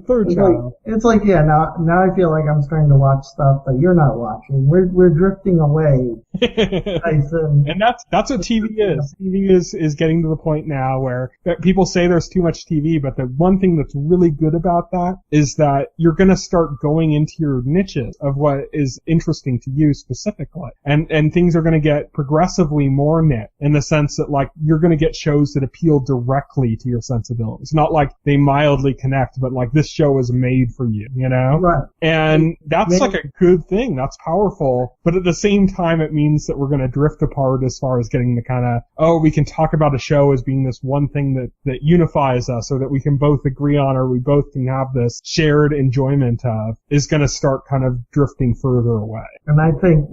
Third child. It's like, yeah, now I feel like I'm starting to watch stuff that you're not watching. We're drifting away, Tyson. And that's what TV is. TV is getting to the point now where people say there's too much TV, but the one thing that's really good about that is that you're going to start going into your niches of what is interesting to you specifically. And things are going to get progressively more niche in the sense that, like, you're going to get shows that appeal directly to your sensibilities. Not like they mildly connect, but like this show is made for you, you know? Right. And that's like a good thing. That's powerful. But at the same time, it means that we're going to drift apart as far as getting the kind of, oh, we can talk about a show as being this one thing that unifies us or that we can both agree on or we both can have this shared enjoyment of, is going to start kind of drifting further away. And I think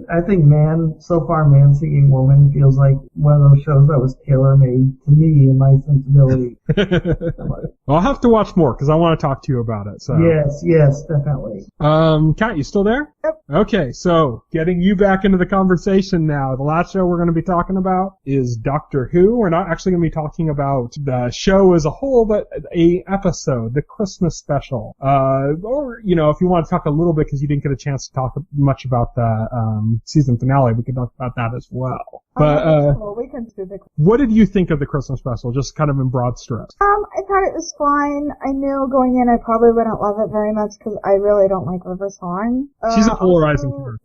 so far Man Seeking Woman feels like one of those shows that was tailor-made to me and my sensibility. Well, I'll have to watch more because I want to talk to you about it. So Yes, definitely. Kat, you still there? Yep. Okay, so getting you back into the conversation now. The last show we're going to be talking about is Doctor Who. We're not actually going to be talking about the show as a whole, but a episode, the Christmas special. Or, you know, if you want to talk a little bit because you didn't get a chance to talk much about the season finale, we can talk about that as well. But we can do the. What did you think of the Christmas special, just kind of in broad strokes? I thought it was fine. I knew going in I probably wouldn't love it very much because I really don't like River Song. She's a polarizing character.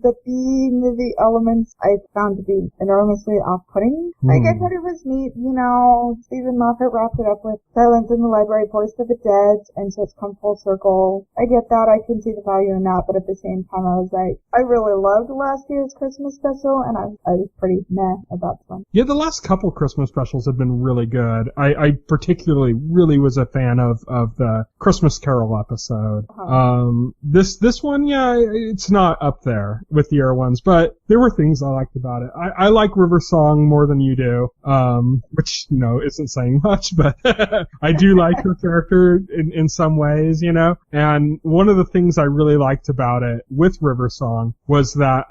The B-movie elements I found to be enormously off-putting. Like, I thought it was neat, you know, Stephen Moffat wrapped it up with Silence in the Library, Voice of the Dead, and so it's come full circle. I get that, I can see the value in that, but at the same time I was like, I really loved last year's Christmas special, and I was pretty meh about this one. Yeah, the last couple Christmas specials have been really good. I particularly really was a fan of the Christmas Carol episode. This one, yeah, it's not up there with the other ones, but there were things I liked about it. I like River Song more than you do, which, you know, isn't saying much, but I do like her character in some ways, you know, and one of the things I really liked about it with River Song was that,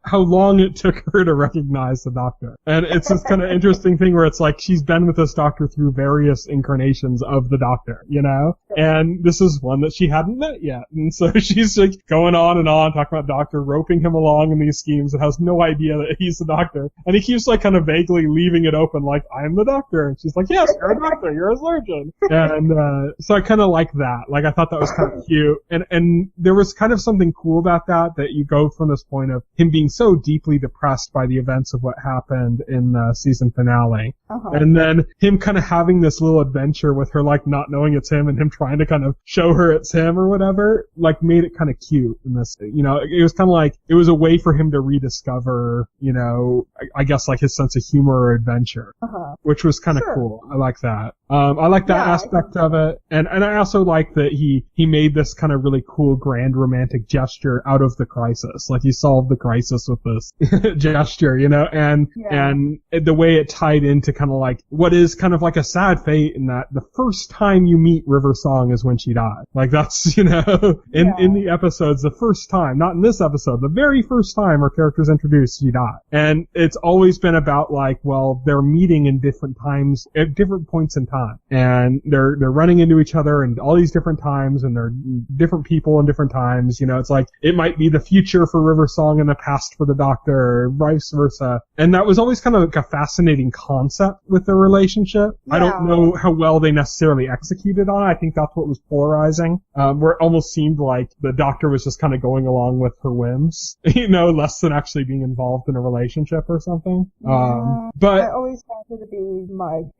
how long it took her to recognize the Doctor. And it's this kind of interesting thing where it's like she's been with this Doctor through various incarnations of the Doctor, you know? And this is one that she hadn't met yet. And so she's like going on and on, talking about Doctor, roping him along in these schemes and has no idea that he's the Doctor. And he keeps like kind of vaguely leaving it open like, I'm the Doctor. And she's like, yes, you're a Doctor, you're a surgeon. And so I kind of like that. Like I thought that was kind of cute. And there was kind of something cool about that you go from this point of him being so deeply depressed by the events of what happened in the season finale. And then him kind of having this little adventure with her, like not knowing it's him and him trying to kind of show her it's him or whatever, like made it kind of cute in this, you know, it was kind of like, it was a way for him to rediscover, you know, I guess like his sense of humor or adventure, which was kind of cool. I like that. I like that aspect of it. And I also like that he made this kind of really cool grand romantic gesture out of the crisis. Like he solved the crisis with this gesture, you know, and the way it tied into kind of like what is kind of like a sad fate in that the first time you meet River Song is when she died. Like that's, you know, in the episodes, the first time, not in this episode, the very first time her character's introduced, she died. And it's always been about like, well, they're meeting in different times, at different points in time. And they're running into each other in all these different times and they're different people in different times. You know, it's like, it might be the future for River Song and the past for the Doctor, or vice versa. And that was always kind of like a fascinating concept with their relationship. I don't know how well they necessarily executed on it. I think that's what was polarizing, where it almost seemed like the Doctor was just kind of going along with her whims, you know, less than actually being involved in a relationship or something. But I always found her to be Mug.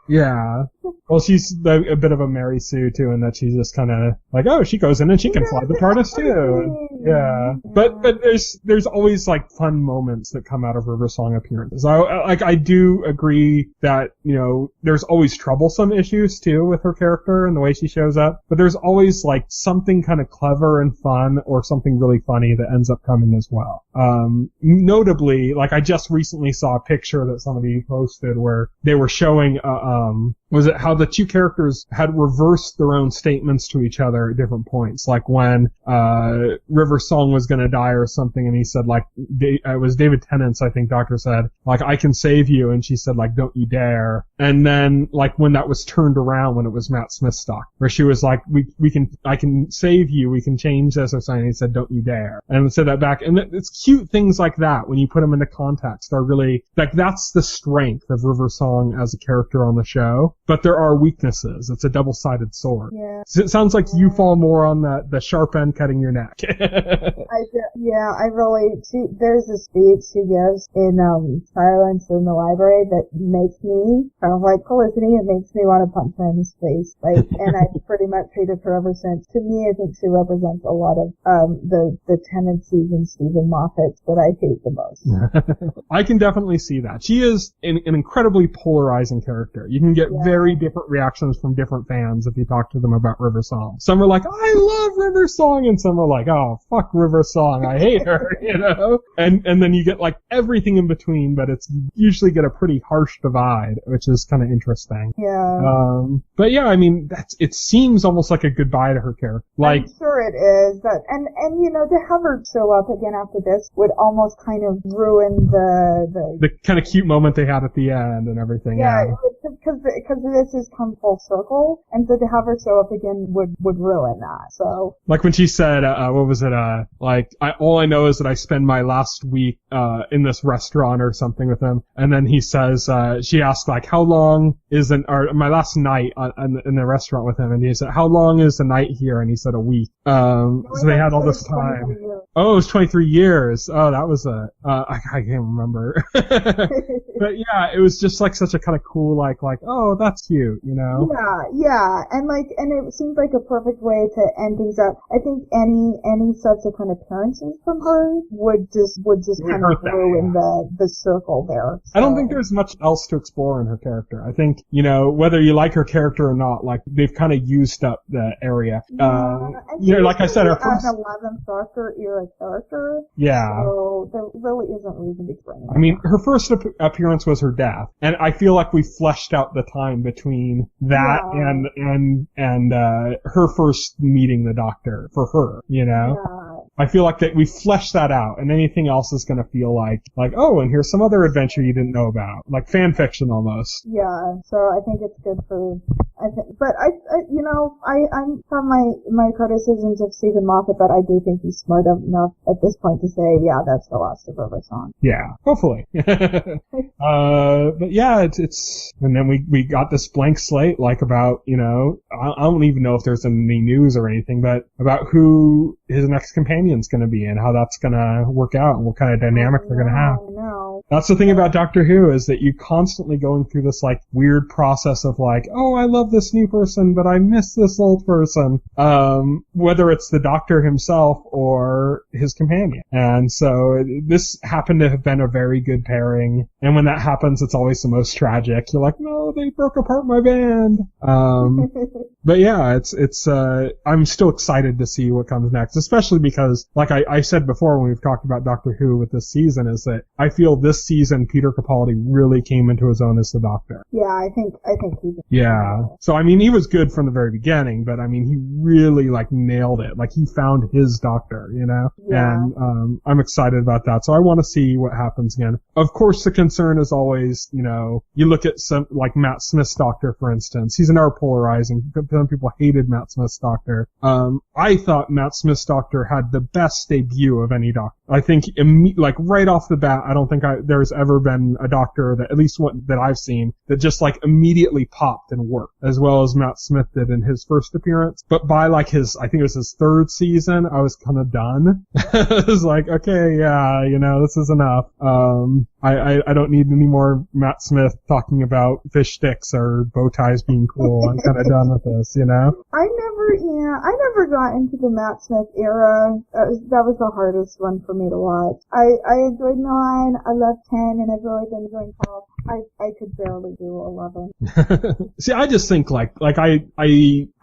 Yeah. Well, she's a bit of a Mary Sue too, in that she's just kind of like, oh, she goes in and she can fly the TARDIS too. Yeah. But there's always like fun moments that come out of River Song appearances. I do agree that, you know, there's always troublesome issues too with her character and the way she shows up, but there's always like something kind of clever and fun or something really funny that ends up coming as well. Notably, like I just recently saw a picture that somebody posted where they were showing, was it how the two characters had reversed their own statements to each other at different points? Like when, River Song was gonna die or something and he said like, it was David Tennant's, I think, Doctor said, like, I can save you, and she said like, don't you dare. And then like when that was turned around when it was Matt Smith's Doc, where she was like, I can save you, we can change this or something, and he said, don't you dare. And said that back. And it's cute things like that when you put them into context are really, like, that's the strength of River Song as a character on the show. But there are weaknesses. It's a double-sided sword. Yeah. So it sounds like you fall more on the sharp end cutting your neck. There's a speech she gives in Silence in the Library that makes me kind of like Felicity. It makes me want to punch her in his face. Like, and I've pretty much hated her ever since. To me, I think she represents a lot of the tendencies in Stephen Moffat that I hate the most. I can definitely see that. She is an incredibly polarizing character. You can get very different reactions from different fans if you talk to them about River Song. Some are like, I love River Song, and some are like, oh, fuck River Song, I hate her, you know? And then you get like everything in between, but it's usually get a pretty harsh divide, which is kind of interesting. Yeah. But yeah, I mean, it seems almost like a goodbye to her character. Like, I'm sure it is, but, and you know, to have her show up again after this would almost kind of ruin the kind of cute moment they had at the end and everything. Yeah, because this has come full circle, and so to have her show up again would ruin that. So, like when she said, what was it? All I know is that I spend my last week in this restaurant or something with him, and then he says, she asked like, how long is my last night in the restaurant with him, and he said, how long is the night here? And he said a week. So they had all this time. Oh, it was 23 years. Oh, that was I can't remember. But yeah, it was just like such a kind of cool, like, oh, that's cute, you know? Yeah, and it seems like a perfect way to end things up. I think any subsequent appearances from her would just kind of ruin the circle there. So. I don't think there's much else to explore in her character. I think, you know, whether you like her character or not, like, they've kind of used up the area. You know, like I said, her first... an 11th Doctor era character. Yeah. So there really isn't reason to bring her. I mean, her first appearance was her death, and I feel like we fleshed out the time between that and her first meeting the Doctor for her, you know? Yeah. I feel like that we fleshed that out, and anything else is gonna feel like, oh, and here's some other adventure you didn't know about. Like fan fiction almost. Yeah, so I think it's good for, but I have my criticisms of Stephen Moffat, but I do think he's smart enough at this point to say, yeah, that's the last of River Song. Yeah, hopefully. But yeah, it's, and then we got this blank slate, like about, you know, I don't even know if there's any news or anything, but about who his next companion's gonna be and how that's gonna work out and what kind of dynamic they're gonna have. I know. That's the thing about Doctor Who, is that you constantly going through this like weird process of like, oh, I love this new person, but I miss this old person. Whether it's the Doctor himself or his companion. And so this happened to have been a very good pairing. And when that happens, it's always the most tragic. You're like, no, they broke apart my band. But yeah, I'm still excited to see what comes next, especially because, like I said before when we've talked about Doctor Who with this season, is that I feel this season Peter Capaldi really came into his own as the Doctor. Yeah, I think he did. Yeah. So I mean, he was good from the very beginning, but I mean, he really like nailed it. Like he found his Doctor, you know? Yeah. And I'm excited about that. So I want to see what happens again. Of course, the concern is always, you know, you look at some like Matt Smith's Doctor, for instance. He's another polarizing. Some people hated Matt Smith's Doctor. I thought Matt Smith's Doctor had the best debut of any Doctor. I think, like right off the bat, I don't think there's ever been a Doctor that, at least that I've seen, that just like immediately popped and worked as well as Matt Smith did in his first appearance. But by like I think it was his third season, I was kind of done. I was like, okay, yeah, you know, this is enough. I don't need any more Matt Smith talking about fish sticks or bow ties being cool. I'm kind of done with this, you know? I never got into the Matt Smith era. That was the hardest one for me to watch. I enjoyed 9, I loved 10, and I've really been enjoying 12. I could barely do 11. See, I just think like I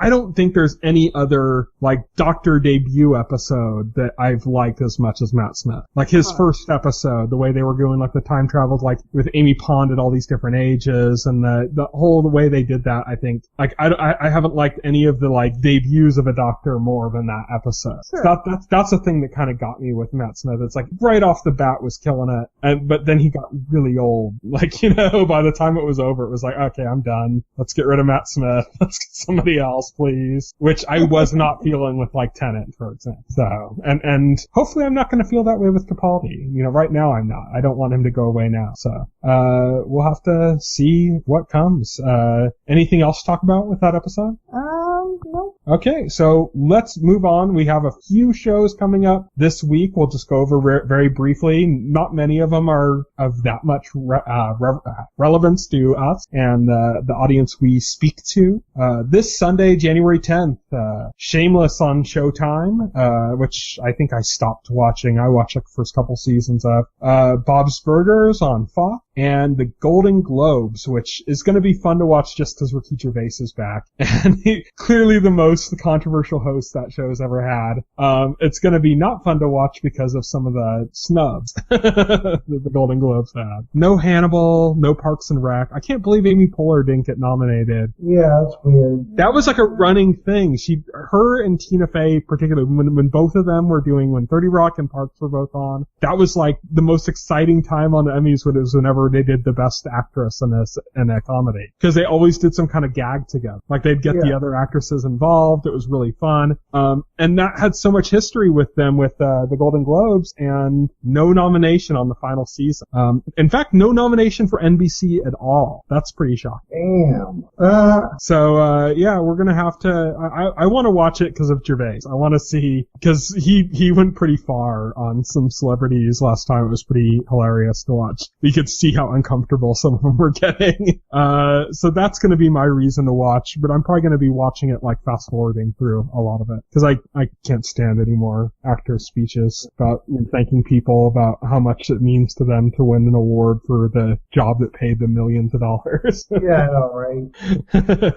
don't think there's any other like Doctor debut episode that I've liked as much as Matt Smith. Like his first episode, the way they were doing like the time travel, like with Amy Pond at all these different ages, and the way they did that, I think like I haven't liked any of the like debuts of a Doctor more than that episode. Sure. That's the thing that kind of got me with Matt Smith. It's like right off the bat was killing it, but then he got really old, like, you know, by the time it was over, it was like, okay, I'm done. Let's get rid of Matt Smith. Let's get somebody else, please. Which I was not feeling with, like, Tenet, for example. So, and hopefully I'm not going to feel that way with Capaldi. You know, right now I'm not. I don't want him to go away now. So, we'll have to see what comes. Anything else to talk about with that episode? No. Okay, so let's move on. We have a few shows coming up this week. We'll just go over very briefly. Not many of them are of that much relevance to us and the audience we speak to. This Sunday, January 10th, Shameless on Showtime, which I think I stopped watching. I watched like the first couple seasons of. Bob's Burgers on Fox. And the Golden Globes, which is going to be fun to watch just because Ricky Gervais is back. And clearly the most controversial host that show's ever had. It's going to be not fun to watch because of some of the snubs that the Golden Globes had. No Hannibal, no Parks and Rec. I can't believe Amy Poehler didn't get nominated. Yeah, that's weird. That was like a running thing. Her and Tina Fey particularly, when both of them were doing, when 30 Rock and Parks were both on, that was like the most exciting time on the Emmys whenever they did the best actress in a comedy. Because they always did some kind of gag together. Like they'd get the other actresses involved. It was really fun. And that had so much history with them with the Golden Globes, and no nomination on the final season. In fact, no nomination for NBC at all. That's pretty shocking. Damn. So yeah, we're gonna have to. I want to watch it because of Gervais. I want to see, because he went pretty far on some celebrities last time. It was pretty hilarious to watch. You could see how uncomfortable some of them were getting. So that's gonna be my reason to watch, but I'm probably gonna be watching it like fast forwarding through a lot of it, because I can't stand any more actor speeches about thanking people about how much it means to them to win an award for the job that paid them millions of dollars. Yeah, I know, right?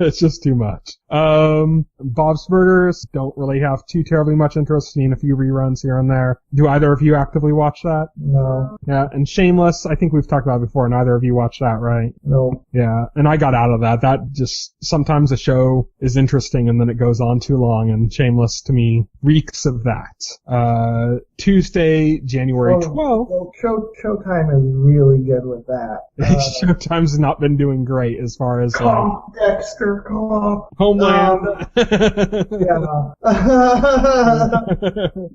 It's just too much. Bob's Burgers, don't really have too terribly much interest. Seen a few reruns here and there. Do either of you actively watch that? No. Yeah, and Shameless, I think we've talked about it before. Neither of you watch that, right? No. Yeah, and I got out of that. That just, sometimes a show is interesting and then it goes on too long, and Shameless to me reeks of that. Tuesday, January 12th. Well, Showtime is really good with that. Showtime's not been doing great as far as Dexter, call Homeland.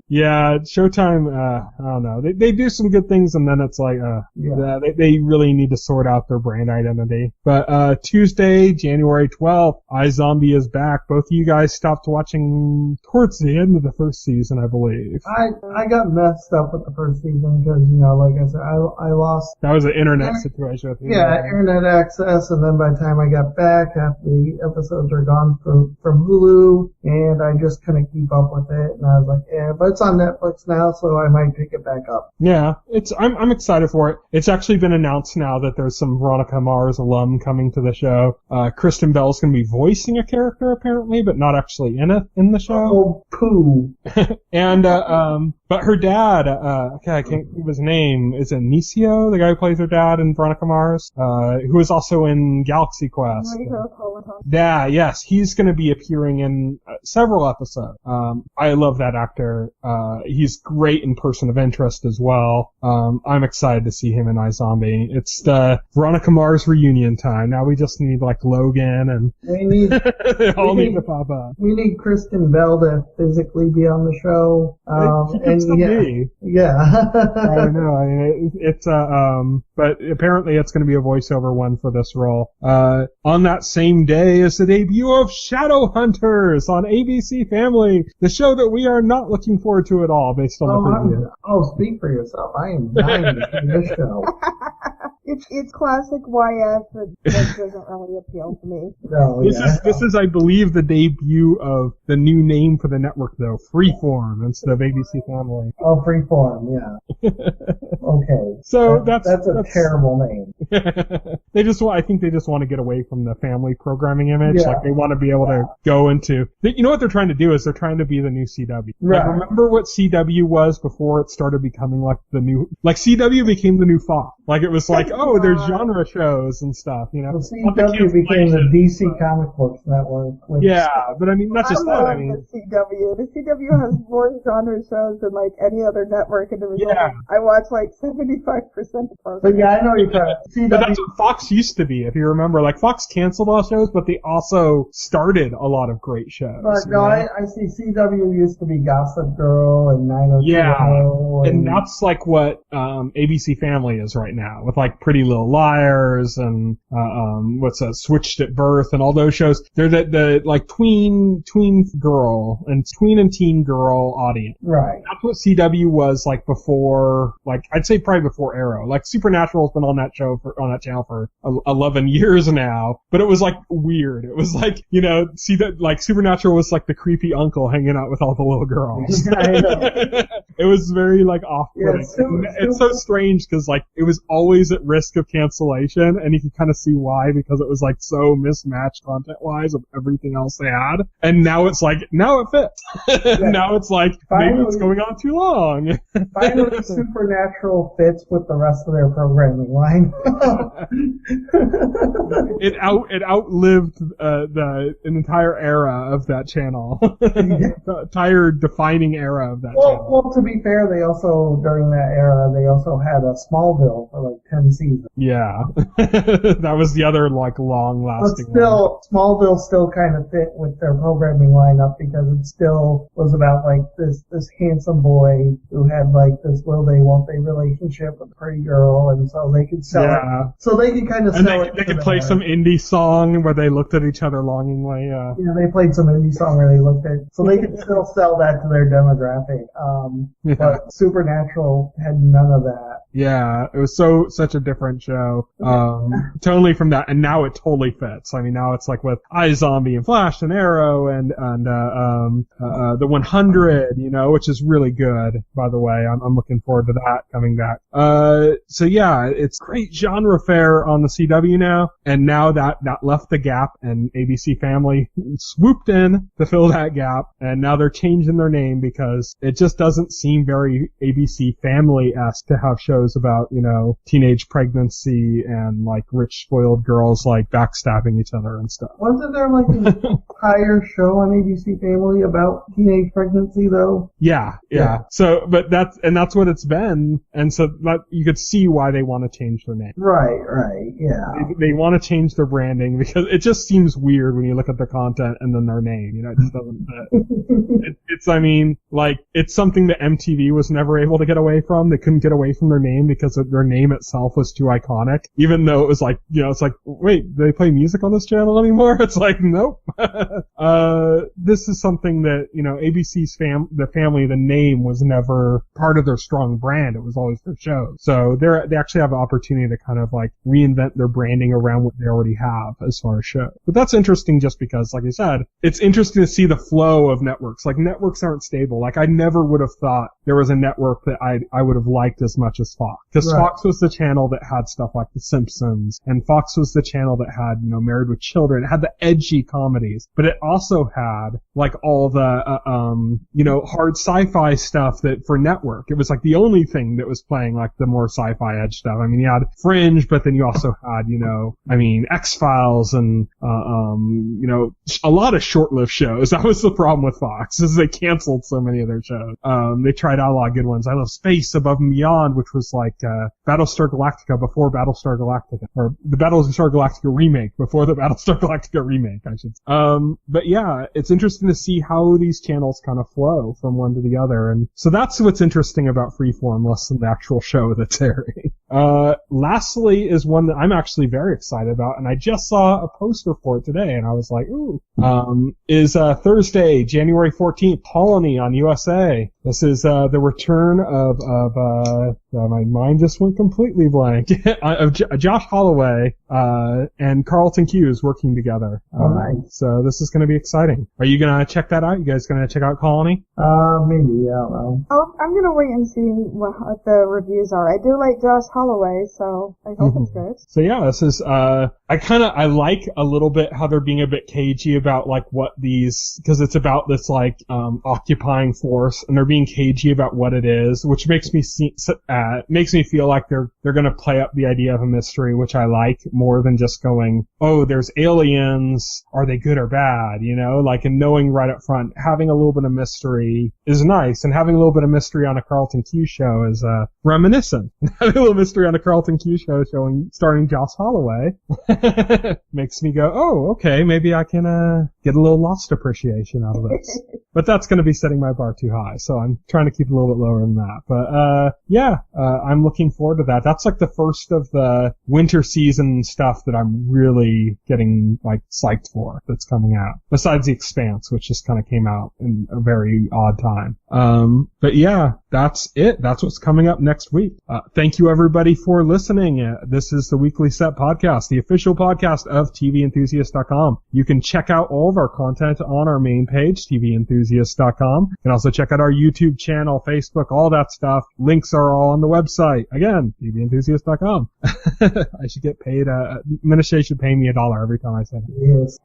Yeah, Showtime, I don't know. They do some good things, and then it's like, they really need to sort out their brand identity. But Tuesday, January 12th, iZombie is back. Both of you guys stopped watching towards the end of the first season, I believe. I got messed up with the first season because, like I said, I lost... That was an internet situation with you. Yeah, internet access, and then by the time I got back, half the episodes are gone from Hulu, and I just couldn't keep up with it, and I was like, yeah, but it's on Netflix now, so I might pick it back up. Yeah, I'm excited for it. It's actually been announced now that there's some Veronica Mars alum coming to the show. Kristen Bell's gonna be voicing a character apparently, but not actually in the show. Oh, poo. And, but her dad, okay, I can't think of his name. Is it Inicio, the guy who plays her dad in Veronica Mars? Who is also in Galaxy Quest. Yeah, yes, he's gonna be appearing in several episodes. I love that actor. He's great in Person of Interest as well. I'm excited to see him in iZombie. It's the Veronica Mars reunion time. Now we just need like Logan and they all need to pop up. We need Kristen Bell to physically be on the show. Yeah. I know. I mean, it's but apparently it's going to be a voiceover one for this role. On that same day is the debut of Shadowhunters on ABC Family, the show that we are not looking forward to at all based on the preview. Speak for yourself. I am dying to see this show. It's classic YF, and that doesn't really appeal to me. No, this is, I believe, the debut of the new name for the network, though, Freeform instead of ABC Family. Oh, Freeform, yeah. Okay. So that's a terrible name. I think they just want to get away from the family programming image. Yeah. Like they want to be able to go into. You know what they're trying to do is they're trying to be the new CW. Right. Like, remember what CW was before it started becoming like the new. Like CW became the new Fox. Like it was like, oh, there's genre shows and stuff. Well, CW became the DC Comic Books Network. Yeah, but I mean, not just that. I mean, CW. The CW has more genre shows than like any other network in the result. Yeah. I watch like 75% of programs. But yeah, I know you're trying to. CW. But that's what Fox used to be, if you remember. Like, Fox canceled all shows, but they also started a lot of great shows. But no, I see CW used to be Gossip Girl and 90210. Yeah, and that's like what ABC Family is right now, with like Pretty Little Liars and what's that, Switched at Birth and all those shows. They're the like tween girl and tween and teen girl audience. Right. That's what CW was like before, like I'd say probably before Arrow. Like Supernatural's been on that channel for 11 years now, but it was like weird. It was like, you know, see that like Supernatural was like the creepy uncle hanging out with all the little girls. I know. It was very like off-putting. Yeah, it's so strange because like it was always at risk of cancellation, and you could kind of see why, because it was like so mismatched content-wise of everything else they had. And now it's like, now it fits. Yeah. Now it's like, maybe it's going on too long. Finally, Supernatural fits with the rest of their programming line. It outlived an entire era of that channel. The entire defining era of that channel. Well, to be fair, they also, during that era, they also had a Smallville for like 10 seasons. Yeah. That was the other like long-lasting But still, Smallville still kind of fit with their programming lineup because it still was about like this handsome boy who had like this will they won't they relationship with a pretty girl, and so they could sell it. So they could kind of sell it. They could play some indie song where they looked at each other longingly. Yeah, they played some indie song where they looked at, so they could still sell that to their demographic. But Supernatural had none of that. Yeah, it was such a different show. Totally from that, and now it totally fits. I mean, now it's like with iZombie and Flash and Arrow and the 100, you know, which is really good, by the way. I'm looking forward to that coming back. So yeah, it's great genre fare on the CW now, and now that left the gap, and ABC Family swooped in to fill that gap, and now they're changing their name because it just doesn't seem very ABC Family-esque to have shows about, you know, teenage pregnancy and like rich spoiled girls like backstabbing each other and stuff. Wasn't there like an entire show on ABC Family about teenage pregnancy though? Yeah. So, but that's what it's been, and so that you could see why they want to change their name. Right, yeah. They want to change their branding because it just seems weird when you look at their content and then their name, you know, it just doesn't fit. I mean, like, it's something that MTV was never able to get away from. They couldn't get away from their name because their name itself was too iconic, even though it was like, you know, it's like, wait, do they play music on this channel anymore? It's like, nope. This is something that, you know, ABC's the name was never part of their strong brand. It was always their show. So they actually have an opportunity to kind of like reinvent their branding around what they already have as far as shows. But that's interesting just because, like I said, it's interesting to see the flow of networks. Like, networks aren't stable. Like, I never would have thought there was a network that I would have liked as much as Fox. Because Fox was the channel that had stuff like The Simpsons, and Fox was the channel that had, you know, Married with Children. It had the edgy comedies, but it also had like all the, you know, hard sci-fi stuff that for network. It was like the only thing that was playing like the more sci-fi edge stuff. I mean, you had Fringe, but then you also had, you know, I mean, X-Files and, you know, a lot of short-lived shows. That was the problem with Fox, is they canceled so many of their shows. They tried out a lot of good ones. I love Space Above and Beyond, which was like, Battlestar Galactica before Battlestar Galactica, or the Battlestar Galactica remake before the Battlestar Galactica remake, I should say. But yeah, it's interesting to see how these channels kind of flow from one to the other, and so that's what's interesting about Freeform, less than the actual show that's airing. Lastly is one that I'm actually very excited about, and I just saw a poster for it today, and I was like, ooh, is Thursday, January 14th, Colony on USA. This is the return of my mind just went completely blank, of Josh Holloway and Carlton Cuse working together. Nice. So this is going to be exciting. Are you going to check that out? You guys going to check out Colony? Maybe, I don't know. I'm going to wait and see what the reviews are. I do like Josh Holloway, so I hope it's good. So yeah, this is, I like a little bit how they're being a bit cagey about like what these, because it's about this like, occupying force, and they're being cagey about what it is, which makes me feel like they're going to play up the idea of a mystery, which I like more than just going, oh, there's aliens, are they good or bad, you know, like, and knowing right up front, having a little bit of mystery is nice, and having a little bit of mystery on a Carlton Q show is reminiscent. Having a little mystery on a Carlton Q show starring Joss Holloway makes me go, oh, okay, maybe I can get a little Lost appreciation out of this. But that's going to be setting my bar too high, so I'm trying to keep it a little bit lower than that. But I'm looking forward to that. That's like the first of the winter season stuff that I'm really getting like psyched for that's coming out. Besides The Expanse, which just kind of came out in a very odd time. But yeah, that's it. That's what's coming up next week. Thank you everybody for listening. This is the Weekly Set Podcast, the official podcast of TVenthusiast.com. You can check out all of our content on our main page, TVenthusiast.com. You can also check out our YouTube channel, Facebook, all that stuff. Links are all on the website. Again, TVenthusiast.com. I should get paid, Minashe should pay me $1 every time I say that. Yes.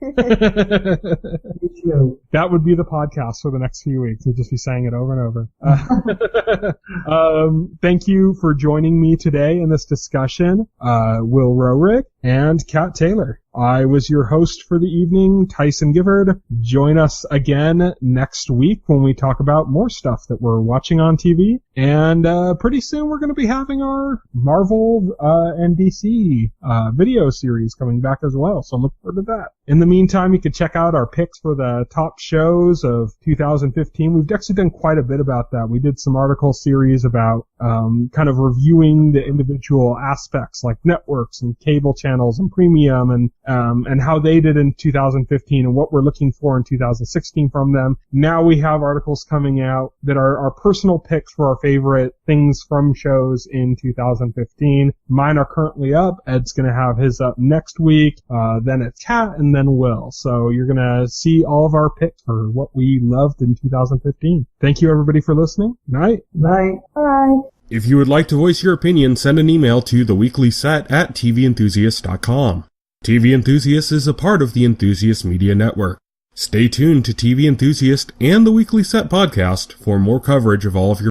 That would be the podcast for the next few weeks. We'll just be saying it over and over. Thank you for joining me today in this discussion, Will Roerick and Kat Taylor. I was your host for the evening, Tyson Gifford. Join us again next week when we talk about more stuff that we're watching on TV. And pretty soon we're going to be having our Marvel and DC video series coming back as well. So look forward to that. In the meantime, you can check out our picks for the top shows of 2015. We've actually done quite a bit about that. We did some article series about kind of reviewing the individual aspects like networks and cable channels and premium and how they did in 2015 and what we're looking for in 2016 from them. Now we have articles coming out that are our personal picks for our favorite things from shows in 2015. Mine are currently up. Ed's going to have his up next week. Then it's Kat and then Will. So you're going to see all of our picks for what we loved in 2015. Thank you everybody for listening. Night. Night. Bye. If you would like to voice your opinion, send an email to theweeklyset@tventhusiast.com. TV Enthusiast is a part of the Enthusiast Media Network. Stay tuned to TV Enthusiast and the Weekly Set podcast for more coverage of all of your